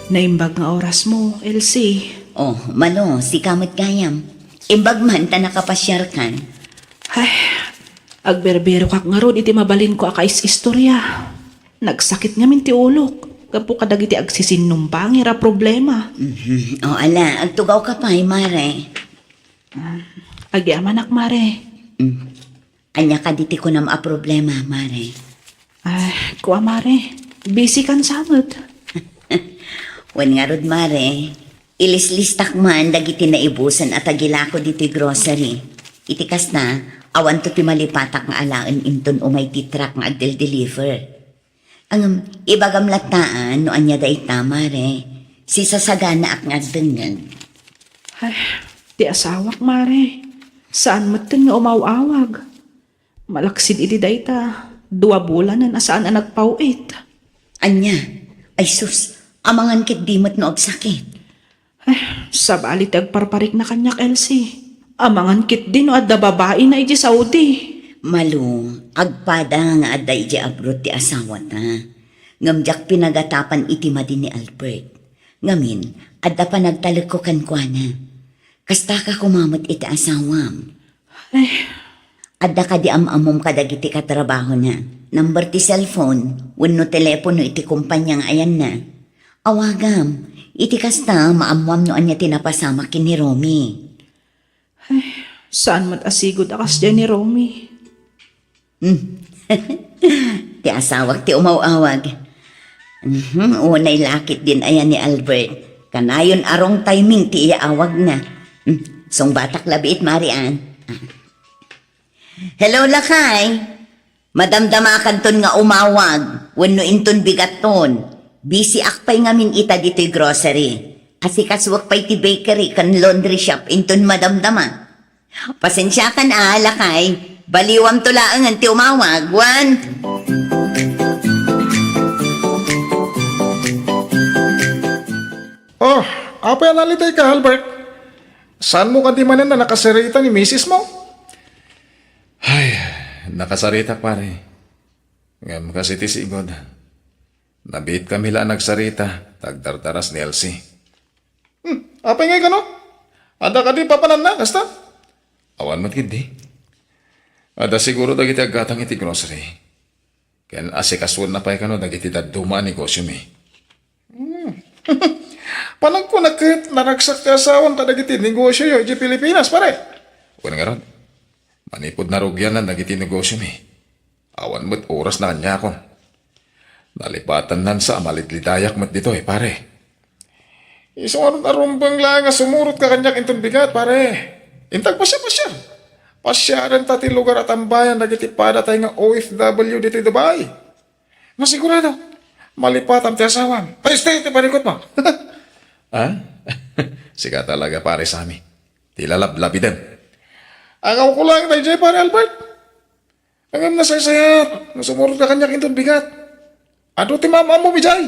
Naimbag nga oras mo, Elsie. Oh, malo, si Kamot Gayam. Imbag man ta nakapasyar kan. Ay, agberbero kak nga ron iti mabalin ko akais istorya. Nagsakit nga min ti ulok. Kapo kadag iti agsisinumpang ira problema. O ala, agtugaw ka pa, mare. Agi amanak mare. Anya ka diti ko na problema, mare. Ay, kuwa mare. Busy kan samot. Wan nga rod, mare. Ilislistak man, dagiti na ibusan at agilako diti grocery. Itikas na, awan to ti malipatak nga alaan inton umay ti truck nga agdel-deliver. Ang ibagam lataan no anya da ita, mare. Si sasagana ak nga dengan. Ay, ti asawak mare. Saan mo tin nga umawawag? Malaksid iti dayta. 2 bulanan asaan ang nagpauit. Anya, ay sus, amangan kit dimot no agsakit. Ay, sabali ti agparparik na kanyak, Elsie. Amangan kit din no adda babae na iti Saudi. Malu, agpada nga aday iti abroad ti asawa ta. Ngamjak pinagatapan iti madin ni Albert. Ngamin, adda pa nagtalag ko kankwana. Kasta ka kumamot iti asawam. Ay, Adda ka di amamom kadag iti katrabaho na. Number ti cellphone, wenno telepono iti kumpanyang ayan na. Awagam, iti kasta maamwam no anya tinapasama kin ni Romy. saan mat asigod akas dyan ni Romy? Ti asawag ti umawawag. Unay lakit din ayan ni Albert. Kanayon arong timing ti iaawag na. Song batak labiit, Marian. Hello, Lakay. Madamdama kanton nga umawag. Wenno inton bigaton. Busy akpay ngamin ita dito'y grocery. Kasi kaswag pa'y ti bakery kan laundry shop inton madamdama. Pasensya ka na, Lakay. Baliwam tulaangan ti umawag. Wan. Oh, apa yan nalitay ka, Albert? Saan mo kanti manan na nakasarita ni misis mo? Ay, nakasarita pare. Ngam kasi ti sigod. Nabit kami lang nagsarita, tagtartaras ni Elsie. Apa ngay ka no? Ada ka di papanan na, kasta? Awan mo di. Ada siguro dagiti aggatang iti grocery. Ken asikaswan na pa'y kano dagiti daduma negosyo mi. Panag ko nakit naragsak ti asawan kadagiti negosyo yo, iti Pilipinas, pare. Kung nga ron, manipod na rugyan na dagiti negosyo mi. Awan mo't oras na kanya ko. Nalipatan nan sa malitlitayak mo't dito pare. Isang arumbang lang nga sumurot ka kanyak intong bigat, pare. Intag pasya. Pasyaran ta ti lugar at ang bayan dagiti pada tayo nga OFW dito i Dubai. Masigurado, malipatan ti asawan. Ay, stay, ti panikot mo. Ha? Sika talaga pare sa amin. Tilalablabi din. Agaw ko lang tayo dyan, pare Albert. Ang nasaysayat, nasumurot ka kanyak intong bigat. Ado ti mama mo, Bijay.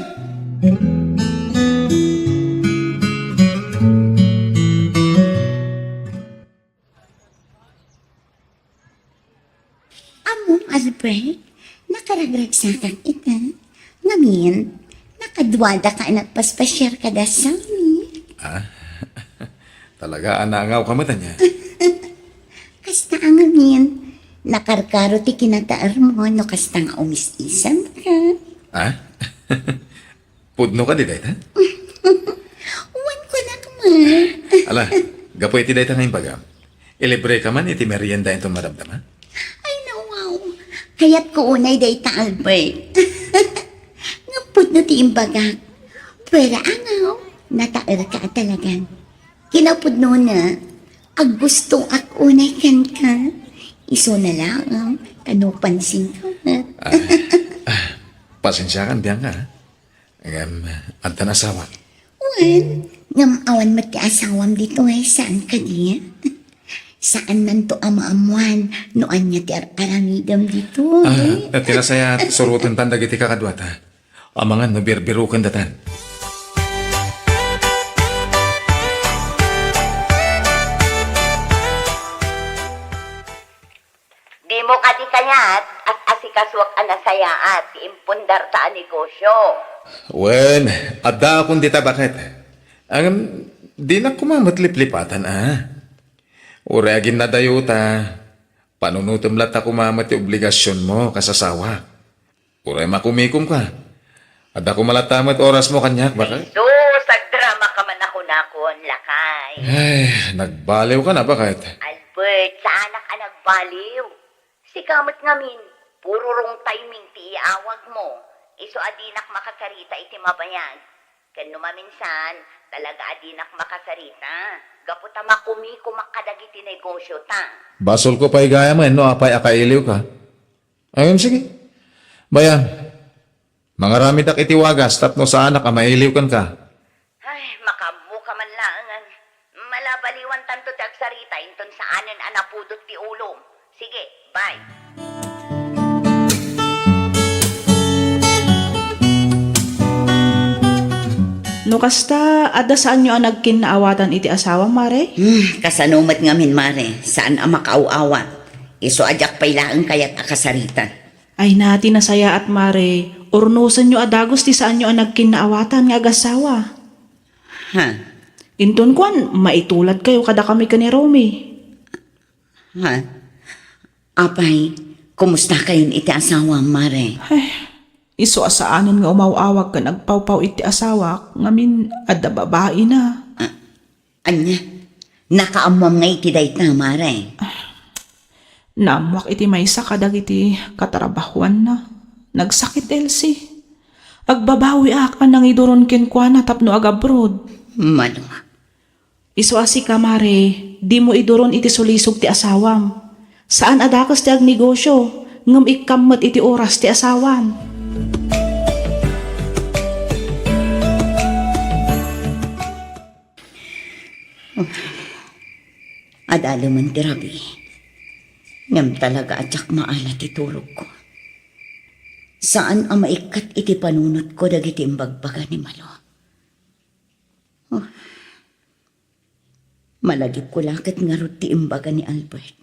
Among Albert, nakaragragsakan ita. Ngamin, nakadwada ka at paspasyar ka da sa amin. Talaga anangaw ka mata niya. Kasta ang ngamin, nakarkaro ti kinataar mo, no kasta nga umis-isam ka. Ha? Pudno ka di dahita? Uwan ko na kuman. Ala, gapoy ti dahita ngayong pagam. Ilibre ka man iti merienda itong maramdaman. Ay, nawaw. Kaya't ko unay dayta, Albert. Ngapot na ti imbagak. Pero angaw, nataar ka talagang. Kinapod no na, ag gusto ak unay kan ka. Iso na lang, kano pansin ka. Pasensya kan biyan ka. Anta na asawa. Wen, ngam awan mo ti asawam dito saan ka diya? Saan man to ama-amuan, noan niya ti aramidam dito. Tinasaya at surutan tanda giti kakadwata. Amangan no birbirukan datan. Di mo kadi kayat, at asikaswak anasayaat, ti impundar ta a negosyo. Wen, adda akong dita bakit? Di na kumamatlip-lipatan Ureagin na dayuta. Panunutom lat ako mamat yung obligasyon mo kasasawa. Uray makumikom ka. Adda ko malatamat oras mo kanyak, bakit? Sagdrama ka man ako nakon, lakay. Ay, nagbaliw ka na, bakit? Albert, sa anak nagbaliw. Si kamot ngamin, puro rong timing ti iawag mo. Iso adinak makasarita iti mabayag. Kano maminsan, talaga adinak makasarita. Gaputa makumi kumakadagiti negosyo ta. Basol ko pa igaya man, no? Apay akailiw ka. Ayun, sige. Bayan, mga ramidak itiwagas, tapno sa anak, mailiw kan ka. Ay, makabuka man lang. Malabaliwan tanto ti agsarita, inton sa anin anapudot ti ulong. Sige, bye. No kasta, ada saan nyo ang nagkinaawatan iti asawa, Mare? Kasanumat ngamin, Mare. Saan ang makauawa? Iso ajak pailaan kayat akasarita. Ay nati na saya at Mare, urnusan nyo adagos ti saan nyo ang nagkinaawatan nga agasawa. Ha? Inton kwan, maitulad kayo kada kami ka ni Romy. Ha? Apay, kumusta kayon iti asawa, Mare? Iso asaanan nga umawawag ka nagpawpaw iti asawa, ngamin adda babae na. Anya? Nakaamwam nga iti dayta, Mare. Namwak iti maysa kadag iti katarabahuan na. Nagsakit, Elsie. Agbabawi akan nang iduron kenkwana tapno agabroad. Mano? Iso asi ka, Mare, di mo iduron iti sulisog ti asawam. Saan adakas ti agnegosyo, ngam ikamat iti oras ti asawam. Adalo man ti Rabi. Ngam talaga atyak maalat itulog ko. Saan ang maikat iti panunot ko dagiti imbagbaga ni Malo? Malagip ko lakit nga ro ti imbaga ni Albert.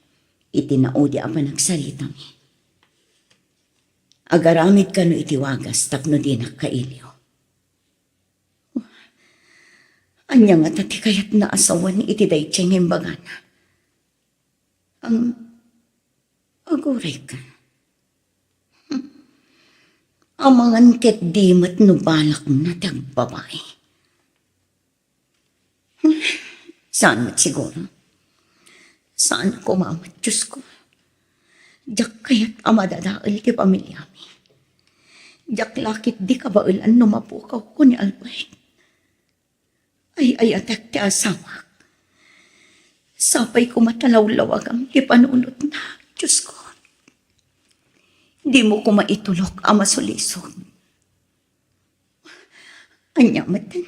Iti naudi apa nagsalita mi. Agaramid ka no iti wagas tapno di nakailiw. Anya nga tati kayat na asawan ni iti daytiyang imbaga na. Ang aguray ka. Amangan ket dimat no balak na tagbabae. Saan mat siguro? Saan ko mamat, Diyos ko? Diyak kaya't amadadaal ti pamilya mi. Diyak lakit di kabailan no mapukaw ko ni Albert. Ay atak ti asawak. Sapay ko matalawlawag ang ipanunot na, Diyos ko. Di mo ko maitulok ang masulisog. Anyamat din.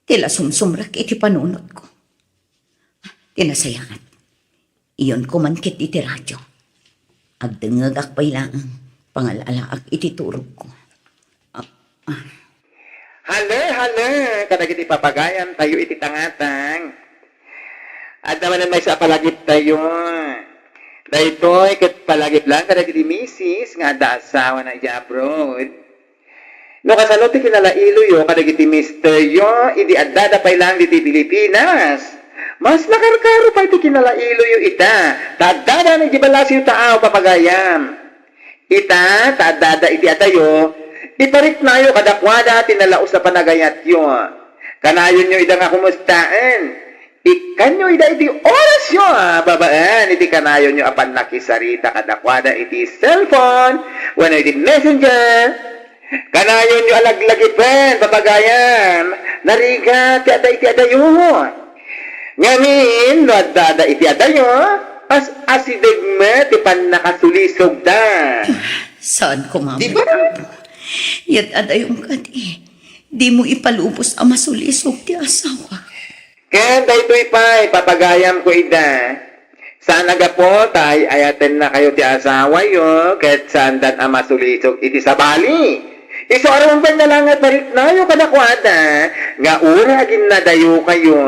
Tila sumsumrak iti panunot ko. Tinasayangat. Iyon ko man kit iti radyo. Agdengag akpay lang pangalalaak iti turog ko. Hala, kadag iti papagayan tayo iti tangatang. At naman may sa palagip tayo. Dahito'y kat palagip lang kadag iti misis nga da asawa na iya abroad. No kasano ti kinalailo yo kadag iti mister yo, idi addada pay lang iti Pilipinas. Mas nakarkaro pa iti kinalailo yo ita. Tadada ng gibalasi yung tao papagayam. Ita, tadada iti atayo. Iparik na yo kadakwada tinalaos sa panagayat yo. Kanayon nyo ida nga kumustaan. Ikanyo ida iti oras yo babaan. Iti kanayon nyo apan nakisarita kadakwada iti cellphone. Wano iti messenger. Kanayon nyo alaglagi-pen papagayam. Nariga ti ada iti adayo. Ngamin, no adada iti adayo. As asidegme ti pan nakasulisog da. Saan ko mamit? Di ba? Yat adayong kati. Di mo ipalubos ang masulisog ti asawa. Ken daytoy pa'y papagayam ko ida. Sana ga po tay ayaten na kayo ti asawa yo ket sandan ang masulisog iti sabali. Iso aron ba na lang at barit na yo kadakwada nga ura agin na dayo kayo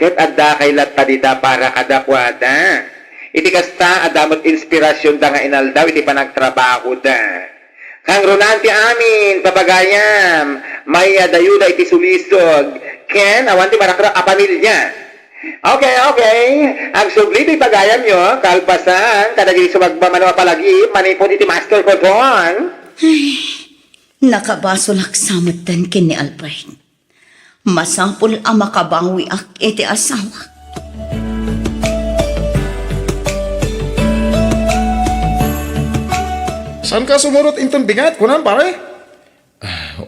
ket adda kay latta dita para kadakwada. Iti kasta adamot inspirasyon da nga inaldaw iti panagtrabaho da. Kang Ronanti amin, papagayam, may dayuda iti sulisog, ken awan ti marakrak a pamilya. Okay. Ang subli ti pagayam nyo, kalpasan, kadagiri sumagmamano palagi, manipon iti master ko doon. Nakabasolak samatan kin ni Albert. Masapul ang makabawi ak iti asawa. Saan ka sumurot inton bigat? Kunan, pare?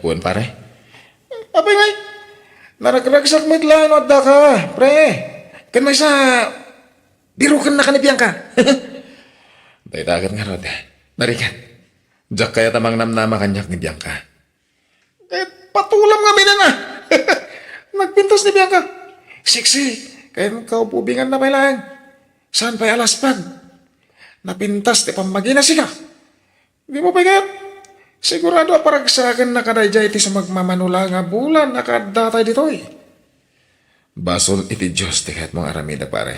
Uwan pare. Apay ngay. Naragragsak mo itla, no adda ka. Pre, kan may sa... Birukan na kanibiyang ka. Daydagat nga rod. Narikat. Diyak kaya tamang namnama kanyak ni Bianca. Patulam nga binan na. Nagpintos ni Bianca. Siksi. Kaya kaupubingan na may lang. Saan pa'y alaspag? Napintas ti pamagina siya. Di mo pagkat? Sigurado paragsakan na kadayjay iti sumagmamanula nga bulan nakadatay ditoy. Basol iti Diyos ti kahit mong aramida pare.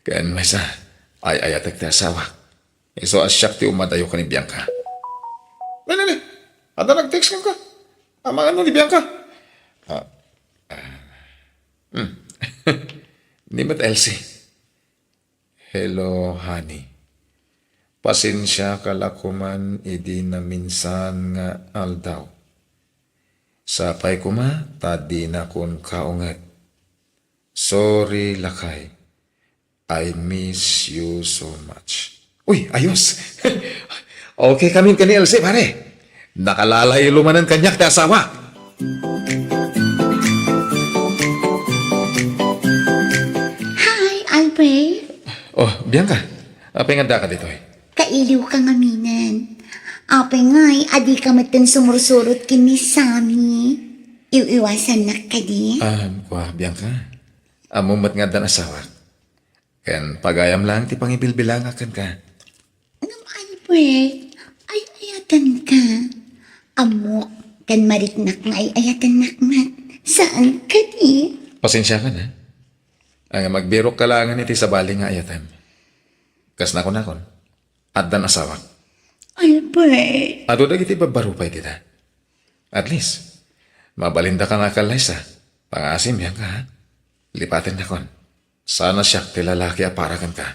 Kaan may sa ay ayatek ti asawa. Iso asyak ti umadayo ka ni Bianca. Nani. Ada nag-text ka. Amang ano ni Bianca? Ni ba't Elsie? Hello, honey. Pasensya kalakuman idi na minsan nga aldaw. Sapay kuma, tadi na kun kaungat. Sorry, lakay. I miss you so much. Uy, ayos. Okay kami ka ni Elsie, pare. Nakalalay lumanan kanyak ti asawa. Hi, Albert. Oh, Bianca. Apa nga da ka dito eh? Kailiw ka nga minan. Apay nga'y adi ka matan sumursurot kini Sami. Iwasan na ka di. Kwa, Bianca. Amumat nga dan asawa. Ken pagayam lang ti pangibilbilang akan ka. Ngam Albert, ay ayatan ka. Amok, kan mariknak nga ay ayatan nakmat. Saan ka di? Pasensya ka na. Ang magbirok ka langan iti sabali nga ayatan. Kas nakon. Addan asawa. Albert. Ado dagiti babarupay tita. At least, mabalinda ka nga kalaysa. Pangasim yan ka ha. Lipatin na kon. Sana siya ti lalaki aparakan ka.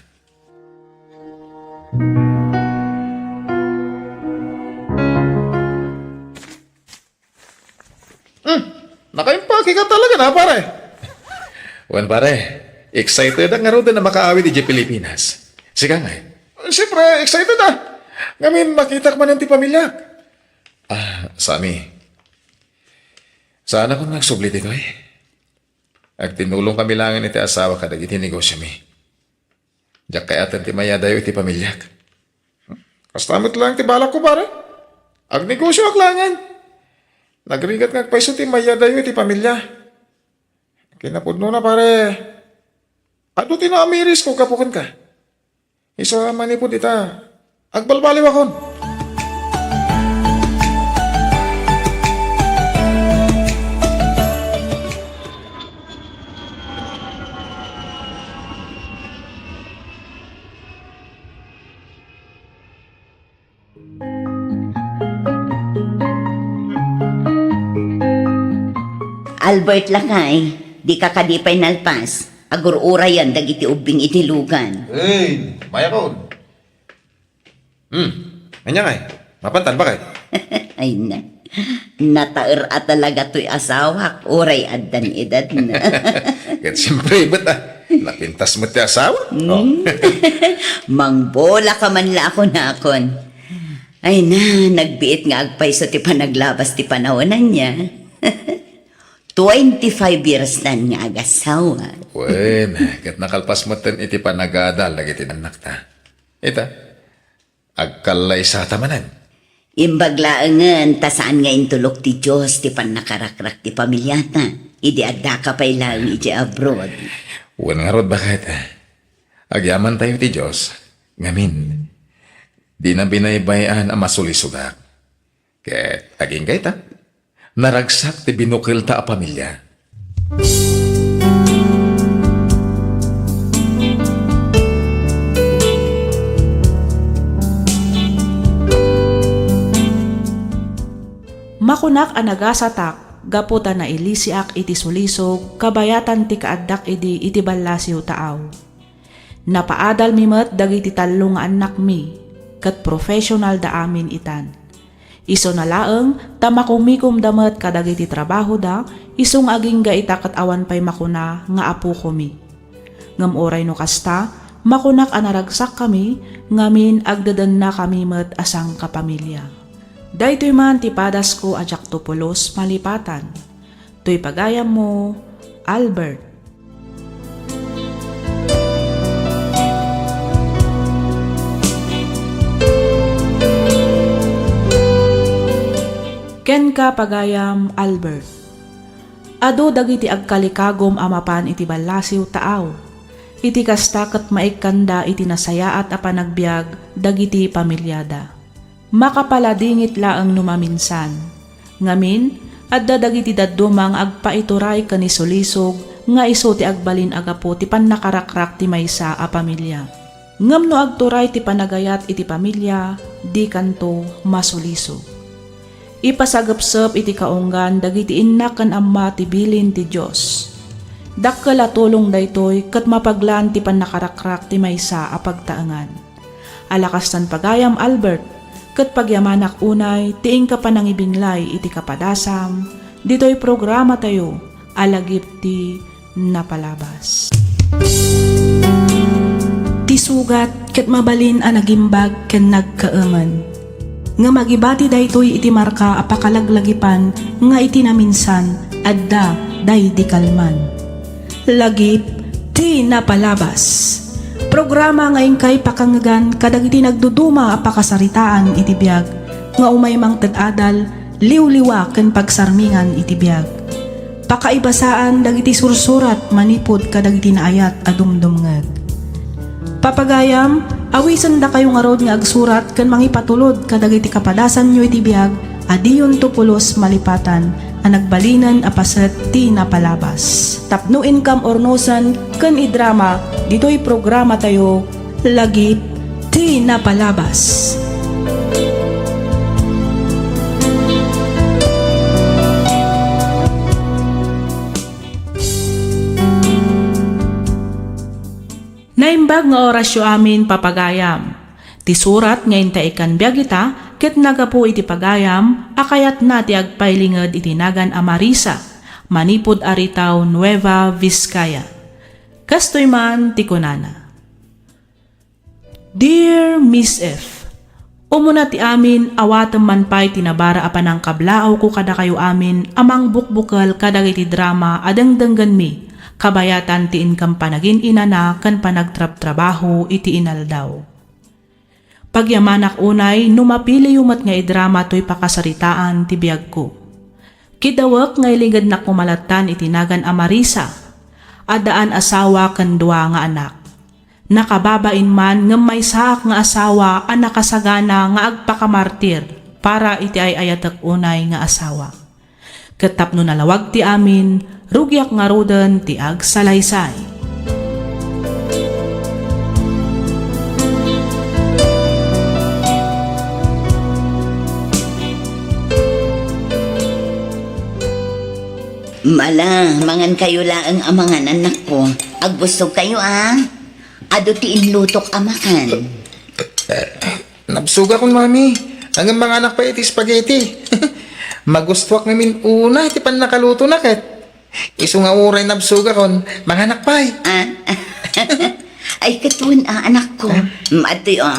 Nakaimpake ka talaga na, pare. Wan pare, excited ang nga ro na makaawit di Pilipinas. Sika nga eh. Siyempre, excited ah. Ngamin, makita ka man ti pamilya. Sami. Sana kung nagsublit ito eh. Ag tinulong kami langan iti asawa ka dagiti negosyo mi. Diyak kaya ti mayadayo iti pamilyak. Kastamit lang ti balak ko, pare. Ag negosyo aklangan. Nagrigat nga paiso ti mayadayo ti pamilya. Kinapudno na, pare. Ano tinamiris ko kapukan ka? Isa manipod ita. Agbalbaliw akon. Albert lakay, di ka kadipay nalpas. Agurura yan dagiti ubing itilugan. Hey, maya ko. Anya kay? Mapantan ba kay? Ay na. Nataer at talaga to'y asawa. Uray addan edad na. Kat siyempre, ba't napintas mo ti asawa? Oh. Mangbola ka man la ako na akon. Ay na, nagbiit nga agpay so ti panaglabas ti panawanan niya. 25 years na nga agasawa. Wen, kat nakalpas mo ten iti panagadal lagi ti anak ta. Ita, agkalay sa tamanan. Imbaglaangan, tasaan nga intulok ti Diyos, ti panakarakrak ti pamilyata. Idi adda ka pa'y lang iti abroad. Wan nga rod bakit? Agyaman tayo ti Diyos. Ngamin, di na binaybayan ang masulisudak. Ket aging kay ta, naragsak ti binukil ta a pamilya. Makunak ang nagasatak, gaputa na ilisiak iti sulisog, kabayatan ti kaaddak iti balasiw taaw. Napaadal mimet dagiti tallo nga anak mi, kat professional da amin itan. Iso na laeng, tamakumikum damet kadagiti trabaho da, isong aging ga itakat awan pay makuna nga apo kumi. Ngam oray no kasta, makunak ang naragsak kami, ngamin agdadan na kami met asang kapamilya. Daytoy man ti padas ko ajak tupulos malipatan. To'y pagayam mo, Albert. Ken ka pagayam, Albert. Ado dagiti agkalikagom amapan iti balasiw taaw. Iti kasta ket maikanda iti nasayaat a panagbiag dagiti pamilyada. Makapaladingit laang numaminsan. Ngamin, adda dagiti daddumang agpaituray kanisulisog nga iso ti agbalin agapo ti pannakarakrak ti maysa a pamilya. Ngam no agturay ti panagayat iti pamilya, di kanto masulisog. Ipasagapsep iti kaunggan dagiti innak ken amma ti bilin ti Dios. Dakkel a tulong daytoy ket mapaglan ti pannakarakrak ti maysa a pagtaengan. Alakas tan pagayam, Albert. Ket pagyamanak unay, tiing ka panangibinglay iti kapadasam, dito'y programa tayo, alagip ti napalabas. Ti sugat, ket mabalin a nagimbag ken nagkaemen. Nga magibati daytoy iti marka apakalaglagipan, nga iti naminsan, adda day di kalman. Lagip ti napalabas. Programa ngayon kay pakangagan kadagiti nagduduma a pakasaritaan iti biag nga umay mang tad-adal liw-liwa ken pagsarmingan iti biag. Pakaibasaan dagiti sursurat manipod kadagiti naayat a dumdumngeg. Papagayam, awisan da kayo nga rod nga agsurat ken mangipatulod kadagiti kapadasan nyo iti biag adiyon tupulos malipatan a nagbalinan a paset ti napalabas. Tapno income ornosan ken idrama dito'y programa tayo, lagip ti napalabas. Naimbag nga orasyo amin papagayam. Ti surat ngayon ta ikan biyagita, ket nagapu iti pagayam, akayat na ti agpailinged iti nagan Amarisa, manipod aritaw Nueva Vizcaya. Kastoy man ti kunana. Dear Miss F, umuna ti amin awatem man pay tinabara apan ang kablaaw ko kada kayo amin amang bukbukal kadagiti drama adengdenggan mi kabayatan ti income panagin inana ken panagtrab-trabaho iti inaldaw. Pagyamanak unay numapili yumat nga idrama to'y pakasaritaan ti biag ko. Kidawak nga iligad na kumalatan iti nagan Amarisa, adaan asawa ken dua nga anak. Nakababain man ngem may saak nga asawa ang nakasagana nga agpakamartir para iti ay ayatek unay nga asawa. Ketapno nalawag ti amin, rugyak nga roden ti agsalaysay. Mala, mangan kayo laang amangan anak ko. Agbustog kayo Ado ti inlutok amakan. Nabsuga kon mami. Ang mga anak pa iti spaghetti. Magustwak namin una iti pan nakaluto na ket. Isu nga uray nabsuga kon mga anak pay. Ay katun anak ko. Atoy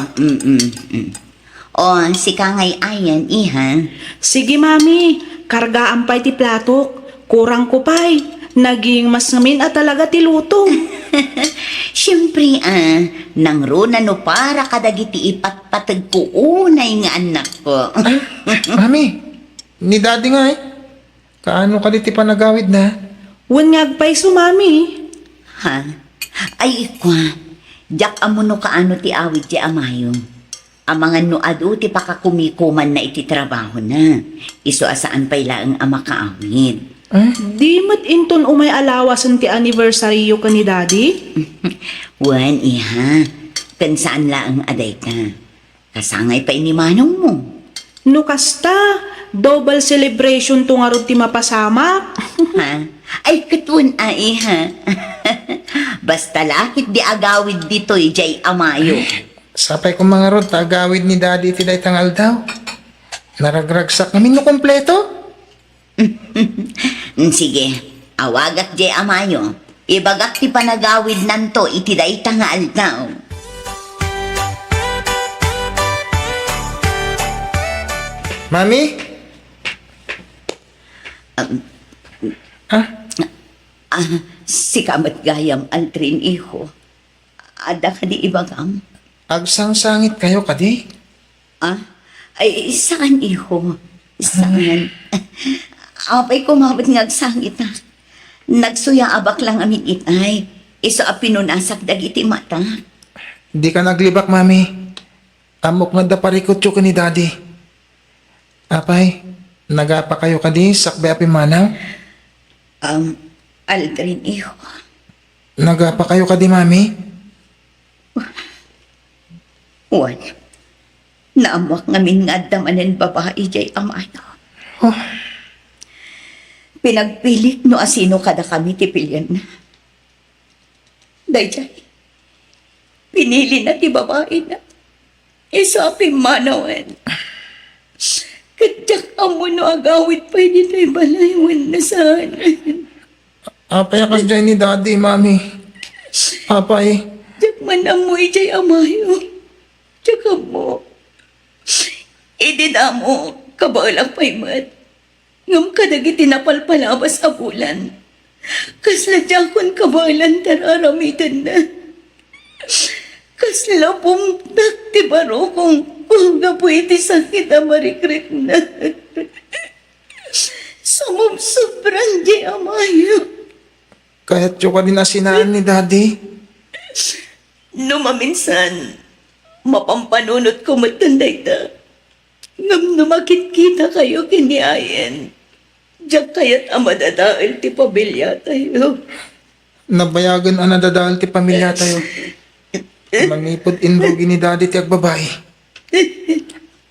si Kangay ayan iha. Sige mami, kargaan pay ti platok. Kurang ko pay, naging mas ngamin at talaga ti luto. Siyempre, nang runa no para kadagiti ipatpatag ko unay nga anak ko. Mami, ni daddy nga eh. Kaano ka diti panagawid na? Wan ngagpay sumami. Ha? Ay, ikwa. Jak amo no kaano ti awid ti amayo. Amangan no adu ti pakakumikuman na iti trabaho na. Iso asaan pa'y laang ama kaawid. Di mat inton umay alawasan ti anniversary ka ni daddy? Wan, iha. Kan saan laang aday ka. Kasangay pa inimanong mo. No kasta, double celebration to nga ron ti mapasama. Ha? Ay, katun, iha. Basta lakit di agawid dito'y jay amayo. Sapay kong mga rod, tagawid ni daddy iti day tangal daw. Naragragsak namin no kompleto. Sige, awagak jay amayo. Ibagak ti panagawid nanto iti day tangal daw. Mami? Si kamat gayam altrin iho. Ada ka di ibagam? Agsang-sangit kayo kadi? Ay, saan iho? Saan? Apay kumabot ngagsangit na. Nagsuya abak lang amin itay. Iso apinunasak dagiti mata. Di ka naglibak, mami. Amok nga da parikot ka ni daddy. Apay, nagapa kayo kadi sakbe api manaw? Aldrin iho. Nagapa kayo kadi, mami? Wan. Naamuak ngamin nga damanan babae jay amayo. Oh, Pinagpilit no asino kada kami tipilyan na. Dayjay. Pinili na ti babae na. Isapi manawan. Kadyak amo no agawit pa hindi tayo balaywan na saan. apay akas dyan ni daddy, mami. Apay, Diyak man amoy jay amayo. Diyak amo. Idi na mo kabalang paymat. Ngam kadagiti napalpalabas a bulan. Kasla jakon kabalan tararamitan na. Kasla pumtak ti baro kung gapoy ti sakit a marikrik na. Sumubsobran di amayo. kahit yung kanina sinaan ni daddy. No maminsan, mapampanunot ko matanday ta. Ngam numakit kita kayo kiniayen. Diyak kaya't amadadaal ti pabilya tayo. Nabayagan ang nadadahal ti pamilya tayo. Manipod inrugi ni daddy ti agbabae.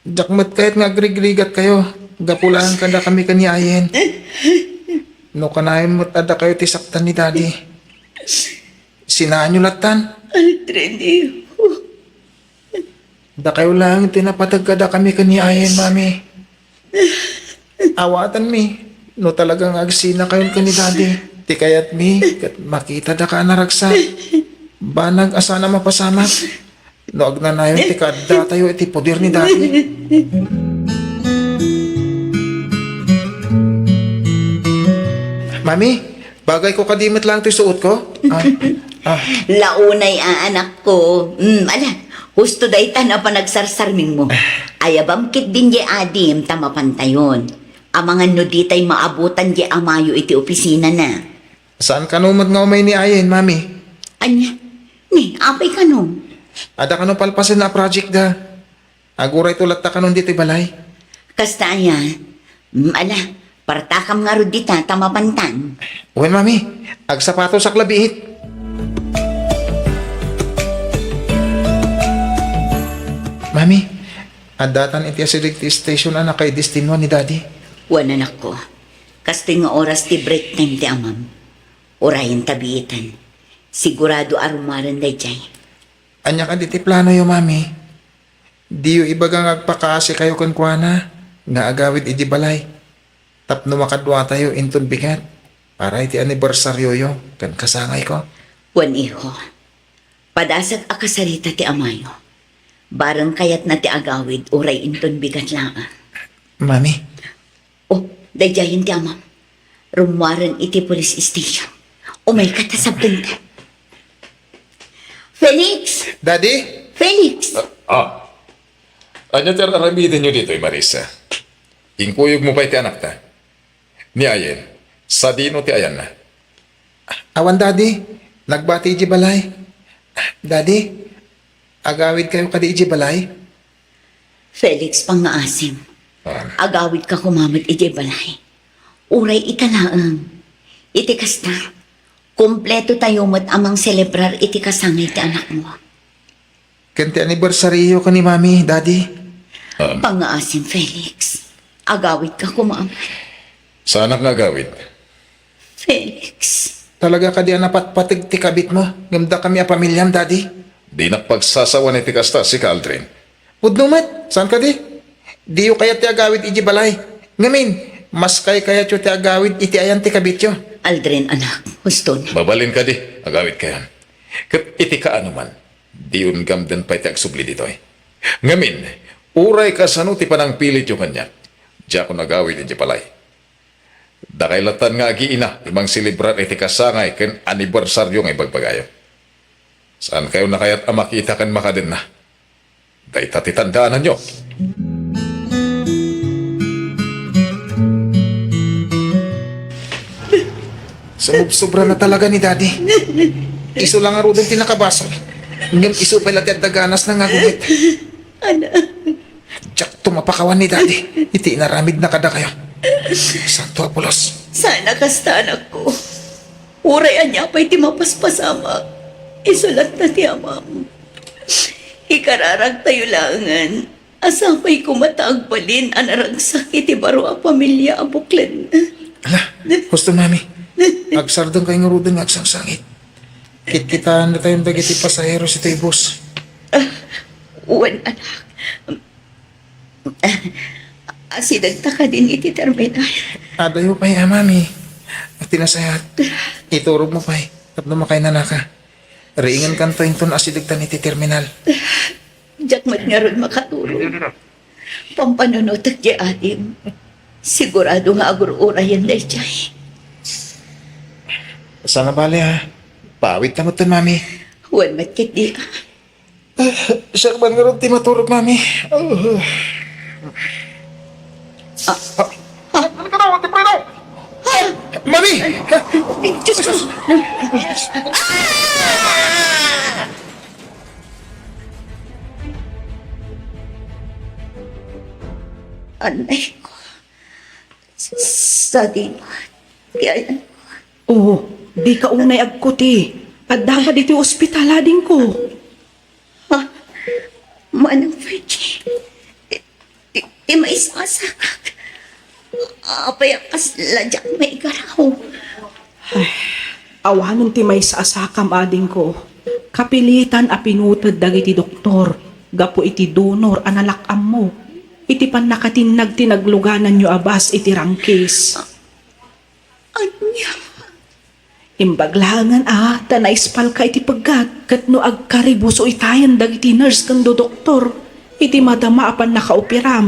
Jakmat kahit nga agrigrigat kayo. Gapulaan ka na kami kaniayen. No kanayon mo't ada kayo ti saktan ni daddy. Sinaan nyo latan. Aldrin, iho. Da kayo lang tinapatag ka da kami kaniayen, mami. Awatan mi. No talagang agsina kayo ni daddy. Ti kayat mi, kat makita da ka naragsa. Banag asana mapasamak. No agnanayon ti kadda tayo iti poder ni daddy. Mami, bagay ko kadimit lang ito suot ko. Launay anak ko. Husto day ta na panagsarsarming mo. Ayabamkit din di adim tamapantayon. Amangan no di tay maabutan di amayo iti opisina na. Saan ka numad nga umay ni Ayen, mami? Anya? Ni, apay ka no? Ada ka nung palpasin na project da. Aguray tulat ta ka nun dito balay. Kasta aya. Partakam nga ro dita tamapantan. Uwan, mami. Agsapato sa klabihit. Mami, adatan iti acidic station na kay destino ni daddy. Wan anak ko. Kasting nga oras ti break time ti amam. Orayin tabiitan. Sigurado arumaran day jay. Anya ka diti plano yo, mami. Di yung ibagang agpakaasi kayo kuana nga agawid iti balay. Tapno makadwa tayo inton bigat. Para iti anibersaryo yo kan kasangay ko. Wan iho. Padasag akasarita ti amayo. Barang kayat na ti agawid uray inton bigat lang. Mami, Oh, dayjayin ti amam. Rumwaran iti police station. O may katasabdan ka. Felix! Daddy? Felix! Anya ti aramidin nyo dito, Marisa. Ingkuyog mo pa iti anak ta. Ni Ayen, sa dino ti ayan na. Awan, Daddy. Nagbati iji balay. Daddy, agawid kayo kadi iji balay? Felix, pangaasim. Agawid ka kumamit iti balay. Uray ikalaang. Iti kasta. Kompleto tayo mat amang celebrar iti kasangay ti anak mo. Kanti anibersaryo ka ni Mami, Daddy. Pangaasim, Felix. Agawid ka kumamit. Sa anak nga gawid. Felix. Talaga ka di anapatpatig ti kabit mo. Gamda kami a pamilyam, Daddy. Di nakpagsasawa ni ti kasta si Caldrin. Pudno mat, saan ka di? Di yu kaya ti agawid iji balay. Ngamin, mas kaya ti agawid iti ayan ti kabit yo. Aldrin, anak. Huston. Babalin ka di, agawid ka yan. Kat iti ka ano man, di ungam din pa iti agsubli dito eh. Ngamin, uray ka sano ti panang pilit yung kanya. Diya ko nagawid iti palay. Dakailatan nga agiina, imang silibrar iti kasangay ken anibersaryo nga ibagbagayo. Saan kayo na kaya't makita kan makadin na? Dahil tatitandaanan nyo. Sobra na talaga ni Daddy. Iso lang ang rudong tinakabaso. Ngam iso pala ti daganas na nga gumit. Tsak tumapakawan ni Daddy. Iti inaramid na kada kayo. Santo Apolos. Sana kasta, anak ko. Urayan niya pa'y ti mapaspasama. Isulat na ti amam. Ikararag tayo langan. Asapay kumatagbalin anarang sakit baro a pamilya a buklan. Ala, gusto Mami. Agsardang kayo nga rudong agsang sangit. Kitkitaan na tayong dagiti pasahero si tayo, boss. Uwan, anak. Asidagta ka din iti terminal. Adayo pa Mami. At tinasayat. Iturog mo pa Tapno makay na naka. Riingan kanto yung ton asidagtan iti terminal. Diyak mat nga ron makatulog. Pampanunot at di adim. Sigurado nga agur-urayan na ijay. Sana bali Pawit na mo ton, Mami. Uwan matkit di ka. Siya ba nga ron ti maturog, Mami? Mami! Ay, Diyos ko. Anay ko. Sa di kaya Oh, di ka unay agkuti. Adda ka dito ospital din ko. manang Virgie. Di maisasakak. Apay ang kasladyak may garaw. Awanon ti may sa asakam ading ko. Kapilitan a pinutad dagiti doktor. Gapo iti donor analakam mo. Iti pan nakatinag tinagluganan nyo abas iti rangkis. Anya? Imbaglangan tanaispal ka iti paggat. Kat no agkaribuso itayan dagiti nurse kando doktor. Iti madama apan nakaupiram.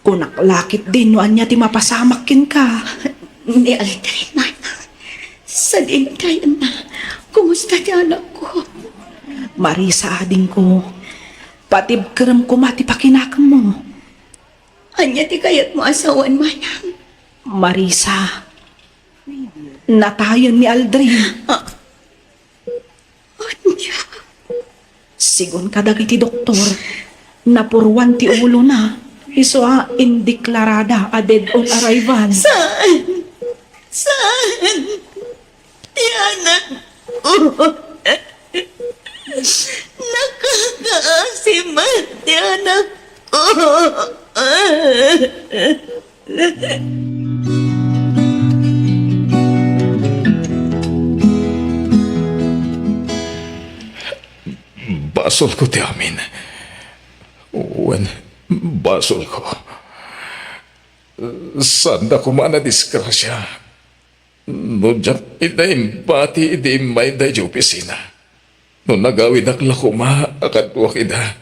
Kunaklakit din no anya ti mapasamakin ka. Ni Aldrin na. Sa din tayo na. Kumusta ti anak ko? Marisa ading ko. Patib kerem ko mati pakinakam mo. Anya ti kayat mo asawan manang. Marisa. Natayon ni Aldrin. Anya? Sigon ka dagiti doktor. Napurwan ti ulo na. Iso indeklarada a dead on arrival. Saan? Saan? Ti anak ko. Nakakaasiman ti anak ko. Basol ko ti amin. Uwan, basol ko. Sanda ko man na diskrasya. No dyan idayin pati idi may day di opisina. No nagawid akla ko akadwak ida.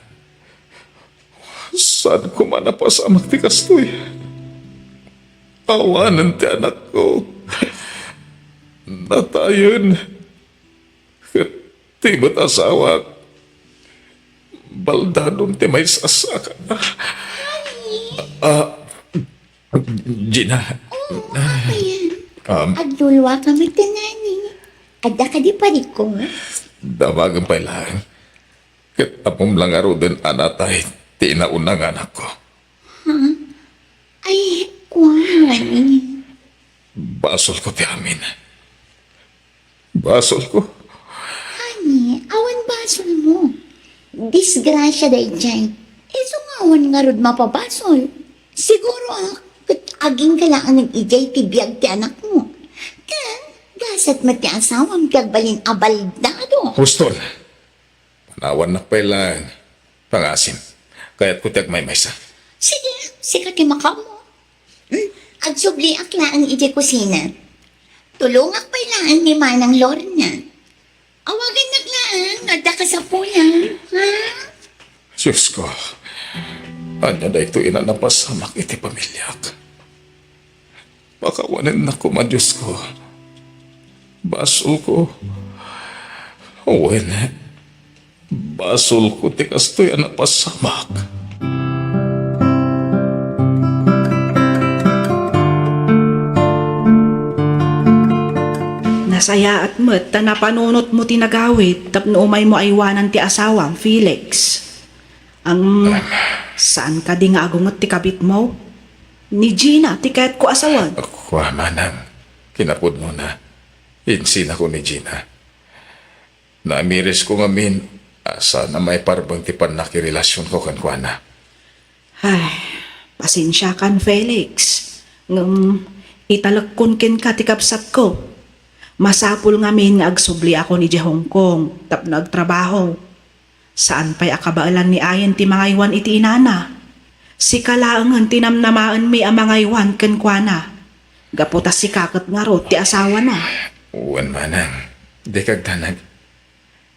Saan ko man na pasamak ti kastoy. Awanan ti anak ko. Natayon. Kat ti ba't asawa Baldanon ti may sasaka. Gina, Agdulwa ka magtanani. Adda ka di pari ko. damagan pa lang. Kat apong lang aro din anatay, tinaunang anak ko. Ay, kuwan. Basol ko ti amin. Basol ko. Ani, awan basol mo. Disgrasya day dyan. Iso nga awan nga rod mapabasol. Siguro aging kalaan ng ijay tibiyag ti anak mo. Kan, gasat mati asawam kagbalin abaldado. Hustol. Panawan na pa lang. Pangasim. Kaya't ko tiyag may maysa. Sige, sikat ti makaw mo. Agsubli akla ang ijay kusina. Tulungak pa ilaan ni Manang Lorna. Awagan naglaan, adda ka sa pulang. Ha? Diyos ko. Anya na ito inanapasamak iti pamilyak. Pakawanin na ko, Diyos ko. Basol ko. Uwen. Basol ko ti kastoy anapasamak. Nasaya at met, ta napanunot mo tinagawid, tapno umay mo aywanan ti asawang, Felix. Ang saan ka di nga agungot ti kabit mo? Ni Gina, ti kahit ko asawan. Ako, manang. Kinapod mo na. Insin ako ni Gina. Namiris ko ngamin, asa na may parbang ti panakirelasyon ko kan Kuana. Ay, pasensya kan, Felix. Italagkon ken ka ti kapsat ko. Masapul ngamin nga agsubli ako ni Hong Kong, tap nagtrabaho. Saan pa'y akabaalan ni Ayen ti mga iwan iti inana? Si kalaangan tinamnamaan mi ang mga iwan ken Kuana. Gaputas si kakat nga ro ti asawa na. Uwan manang. Di kagdanag.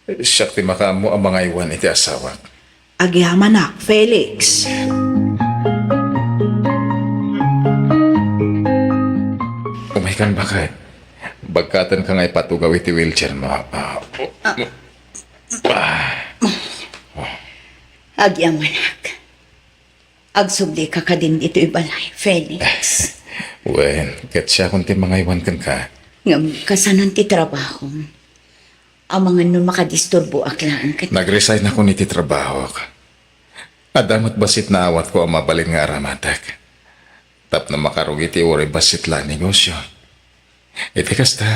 Siyak ti makamo ang mga iwan iti asawa. Agyaman na, Felix. Umaykan bakit? Bagkatan ka nga'y patugaw iti wheelchair mo. Agyamanak. Agsubli ka ka din dito ibalay, Felix. Wen, kat siya kung ti mga iwan kan ka. Ngam kasanan ti trabaho. Ang mga nun makadisturbo aklaan ka. Nag-resign ako ni ti trabaho. Adamot basit na awat ko ang mabalin nga aramatak. Tap na makarugi ti uri basit la negosyo. Iti kasta,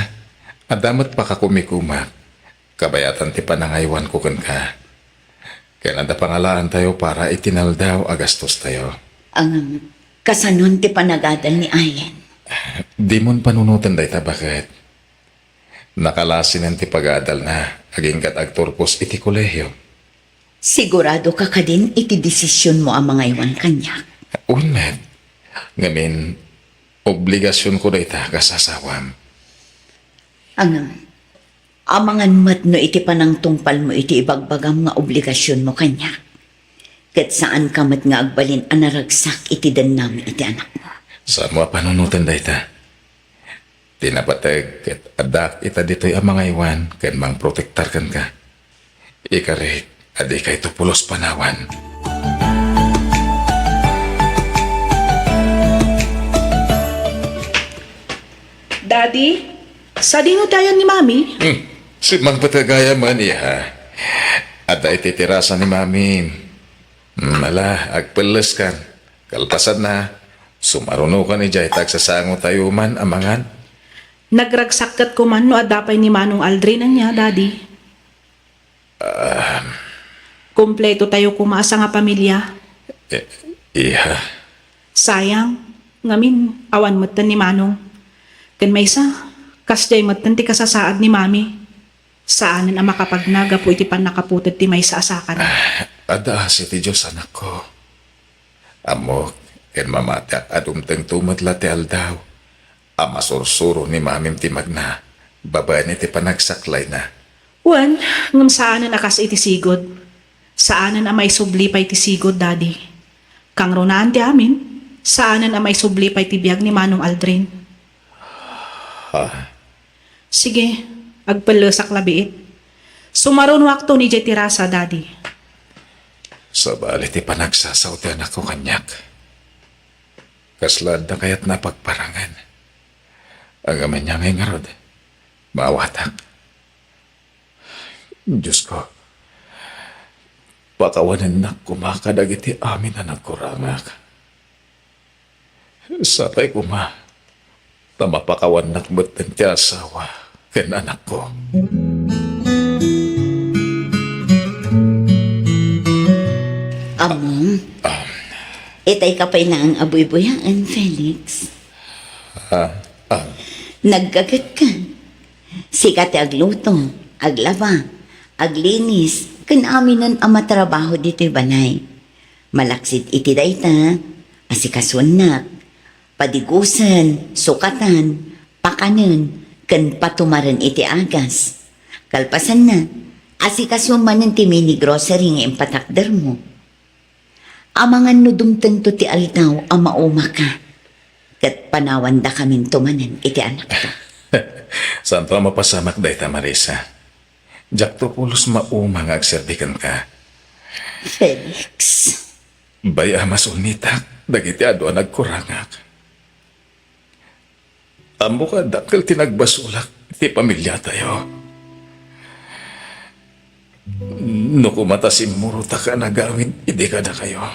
adamot pa ka kumikumak. Kabayatan ti panangaywan ko kan ka. Kaya nanda pangalaan tayo para itinaldaw agastos tayo. Ang kasanon ti panagadal ni Ayen. Di mon panunutan day ta bakit? Nakalasin ang ti pagadal na aging kat agturpos iti kolehiyo. Sigurado ka ka din iti desisyon mo ang mga iwan kanya. Unmet, ngamin, obligasyon ko day ta kasasawam. Ang mga mat no iti panang tungpal mo iti ibagbagam nga obligasyon mo kanya. Kat saan ka mat nga agbalin anaragsak iti danam iti anak mo. Saan mo panunutan day ta? Tinapatag kat adak ita dito'y ang mga iwan kan mang protektar kan ka. Ikarit, adi kay tupulos panawan. Daddy, sa dino tayo ni Mami? Si Mang Patagaya man iya. At ay titirasa ni Mami. Mala, agpeles kan. Kalpasan na. Sumaruno ka ni Jay tagsasango tayo man amangan. Nagragsakkat ko man no adapay ni Manong Aldrin na niya, Daddy. Kompleto tayo kumasa nga pamilya. Iya. Sayang, ngamin, awan matan ni Manong. Ken may isa, kasjay matan ti kasasaad ni Mami. Saanan ang makapagnaga po iti pan nakaputid ti may sa asakan. Ada si ti Diyos anak ko. Amok, ken mamatak adumteng tumadla ti aldaw. Ama sursuro ni mamim ti magna. Babae ni ti panagsaklay na. Wan, ngam saanan akas iti sigod. Saanan ang may subli pa iti sigod, Daddy. Kang ronaan ti amin, saanan ang may subli pa iti biyag ni Manong Aldrin. Sige, agpalasak labiit. Sumaron wakto ni Jay Tirasa, Daddy. Sa balit ipanagsasautian ako kanyak. Kaslad na kaya't napagparangan. Agaman niya ngay nga rod. Maawatak. Diyos ko. Pakawanan na kumakadagiti amin na nagkurangak. Sapay kuma. Tamapakawan nakbat ng ti asawa. Ken anak ko. Among, itay ka pa na ang abuy-buyaan, Felix. Nagkagat ka. Sikat agluto, aglaba, aglinis, kan aminan ang matrabaho dito banay. Malaksit iti dayta, asikasun na, padigusan, sukatan, pakanan, kan patumaran iti agas. Kalpasan na, asikasun man ng timini grocery ng impatakder mo. Amangan no dumteng to ti aldaw ang mauma ka. Kat panawan da kamin tumanan iti anak ka. Saan to mapasamak day ta, Marisa? Jak to pulos mauma nga agserbikan ka. Felix, Baya masunitak, dagiti ado ang nagkurangak. Amo ka dakil tinagbasulak, ti pamilya tayo. No kumata si Muruta ka nagawin, hindi ka na kayo.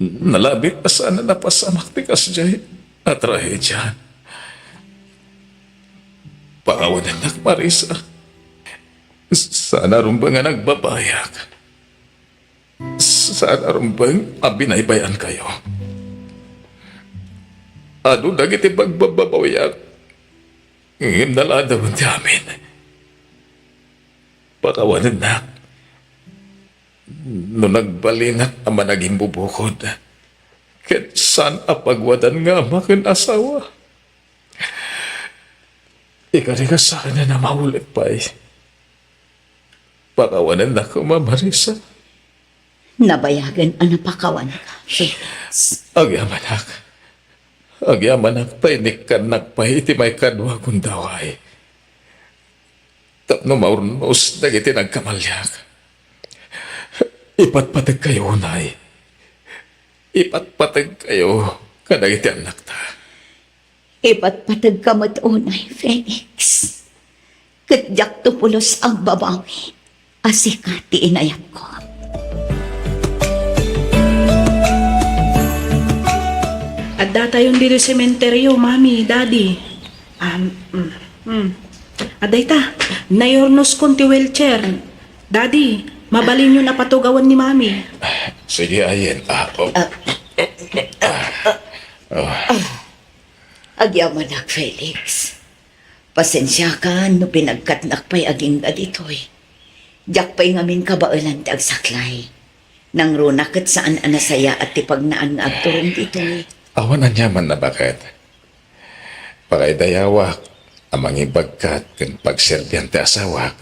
Nalabit pa sana napasamak ti kasjay at trahedya. Pakawanan nak Marisa. Sana rumbang nga nagbabayak. Sana rumbang abinaybayan kayo. Ano dagiti pagbababayak? Ngayon naladaw ti amin. Pakawanan na. No nagbalinat ang managing bubukod. Ket saan apagwadan nga makin asawa. Ikariga sa akin na maulit pa eh. Pakawanan na ko, Marisa. nabayagan ang napakawan ka, Felix. Agyamanak. Agyamanak tainik kan nagpahiti may kadwa kundaway. Tapno maurnos dagiti nagkamalyak. Ipatpatag kayo, unay. Ipatpatag kayo kadagiti anak ta. Ipatpatag ka matunay, Felix. Kadyak tupulos ang babawi. Asikati inayap ko. At data yung dito sementeryo, mami, daddy. Aday ta, nayornos kon ti wheelchair. Daddy, mabalin nyo na patugawan ni mami. Sige, ayen. Agyaman nak, Felix. Pasensya ka no pinagkatnak pa'y aging aditoy. Diyak pa'y ngamin kabailan ti agsaklay. Nang runakat saan anasaya at tipagnaan nga agturong ditoy. Awan na nyaman na bakit? Pakaidayawak, amang ibagkat kan pagserbihan ti asawak.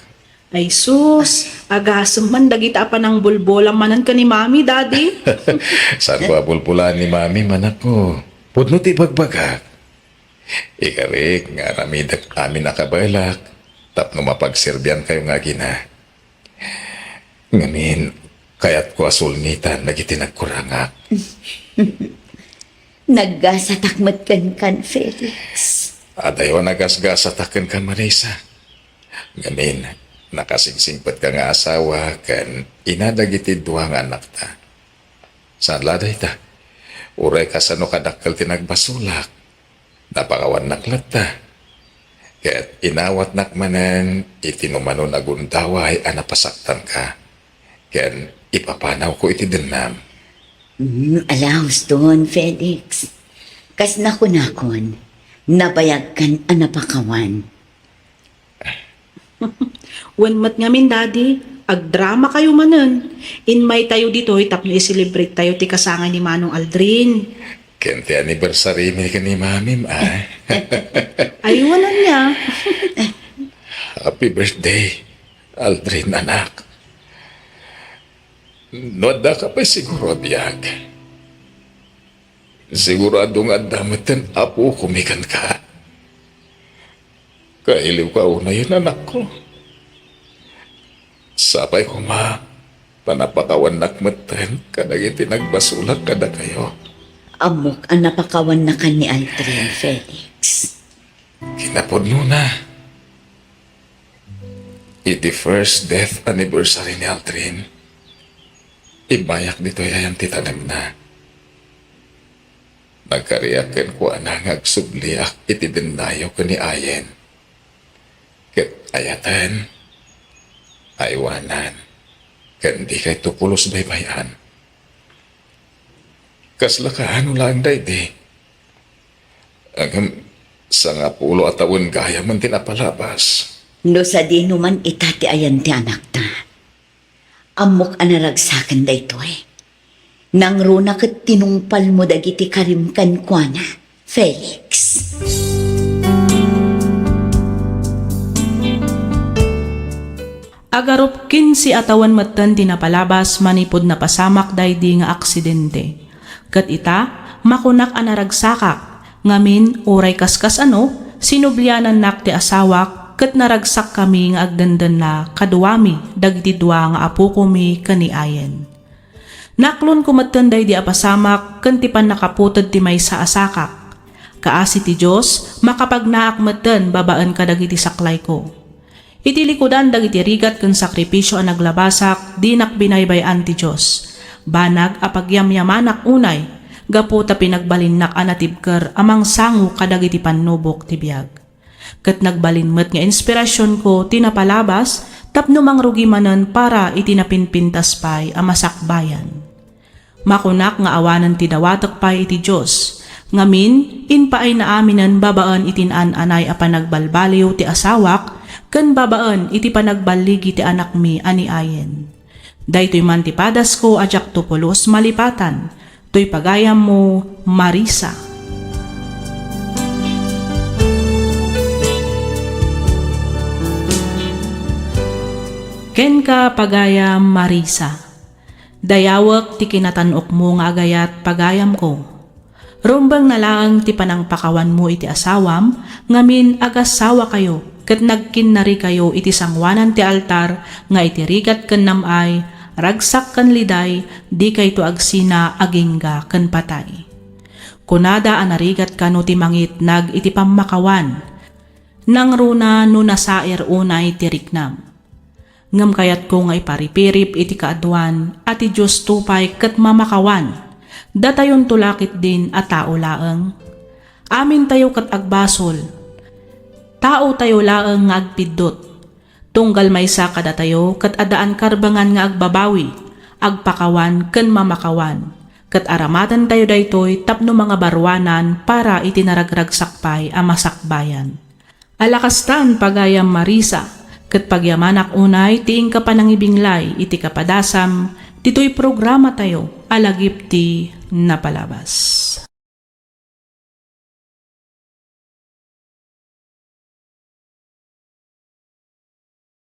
Ay sus, agasem man dagita pa ng bulbolang manan ka ni mami, daddy. Saan ko abulpulaan ni mami man ako? Pudno ti bagbagak. Ikarik nga ramidak amin nakabalak. Tapno mapagserbihan kayo nga gina. Ngamin, kayat ko asulnitan nagiti nagkurangak. Naggasatakmat kan, Felix. At ayaw nagasgasatakan ka, Marisa. Ngamin, nakasingsingpat ka nga asawa kan inadagiti duwang anak ta. Saan laday ta? Uray ka sa no kadakkel tinagbasulak. Napakawan naklat ta. Kaya't inawat nakmanan itinumano nagundaway anapasaktan ka. Kaya't ipapanaw ko iti denam. Alaos doon, Felix. Kas nakunakon, nabayag kan anapakawan. Wanmat ngamin, daddy, agdrama kayo manan. Inmay tayo dito, tapno i-celebrate tayo ti kasangan ni Manong Aldrin. Kente anniversary ni ka ni mami, Aywanan niya. Happy birthday, Aldrin anak. Noda ka pa siguro biyag. Sigurado nga damitan apo kumikan ka. Kailiw ka una yun anak ko. Sapay ko ma, Panapakawan nakmatan, kadagiti nagbasulak kada kayo. Amok ang napakawan na kan ni Aldrin, Felix. Kinapod na. Iti first death anniversary ni Aldrin. Ibayak dito yan titanam na. Nagkariyakin ko anang agsubliak iti dinayo ko ni Ayen. Ket ayatan, aywanan, ket di kay tupulos baybayan. Kasla ka ano lang daydi. Agam sa nga pulo at taon gaya man tinapalabas. No sa di numan itati ayan ti anak ta. Amok anaragsakan da ito eh. Nang runa kat tinungpal mo dagiti karimkan kwa na, Felix. Agarup si atawan matan tinapalabas manipod na pasamak daydi nga aksidente. Kat ita, makunak anaragsakak, ngamin uray kaskas sinublianan nak ti asawak, kat naragsak kami nga agdandan na kaduwami, dagiti dua nga apo kumi kaniayen. Naklon kumatanday di apasamak, kantipan nakaputad ti may sa asakak. Kaasi ti Diyos, makapagnaak matan babaan kadagiti saklay ko. Iti likudan dagiti rigat ken sakripisyo ang naglabasak, di nakbinaybayan ti Diyos. Banag apagyamyamanak unay, gapu ta pinagbalinnak anatibker amang sango kadagiti pannubok ti biag. Ket nagbalinmet nga inspirasyon ko tinapalabas tapno mangrugi manen para itinapinpintas pay a masakbayan. Makunak nga awanan ti dawatek pay iti Dios. Ngamin inpaay na aminan babaan itinan anay a panagbalbaliw ti asawak ken babaan iti panagbaligi ti anak mi ani Ayen. Daytoy man ti padas ko ajak tupulos malipatan, toy pagayam mo Marisa. Ken ka pagayam Marisa. Dayawak ti kinatanok mo nga agayat pagayam ko. Rumbang nalaang ti panangpakawan mo iti asawam, ngamin agasawa kayo, ket nagkinnari kayo iti sangwanan ti altar, nga iti rigat ken namay, ragsak ken liday, di kayto agsina agingga ken patay. Kunada anarigat kano ti mangit nag iti pammakawan, nang runa no nasair unay ti riknam. Ngam kayat ko nga iparipirip iti kaadwan, at ti Diyos tupay ket mamakawan, datayon tulakit din at tao laeng. Amin tayo ket agbasol, tao tayo laeng nga agpiddot. Tunggal maysa kada tayo ket adaan karbangan nga agbabawi, agpakawan ken mamakawan. Ket aramatan tayo daytoy tapno mga barwanan para itinaragragsak pay a masakbayan. Alakastan pagayam Marisa, ket pagyamanak unay tiing ka panangibinglay iti kapadasam, dito'y programa tayo alagip ti napalabas.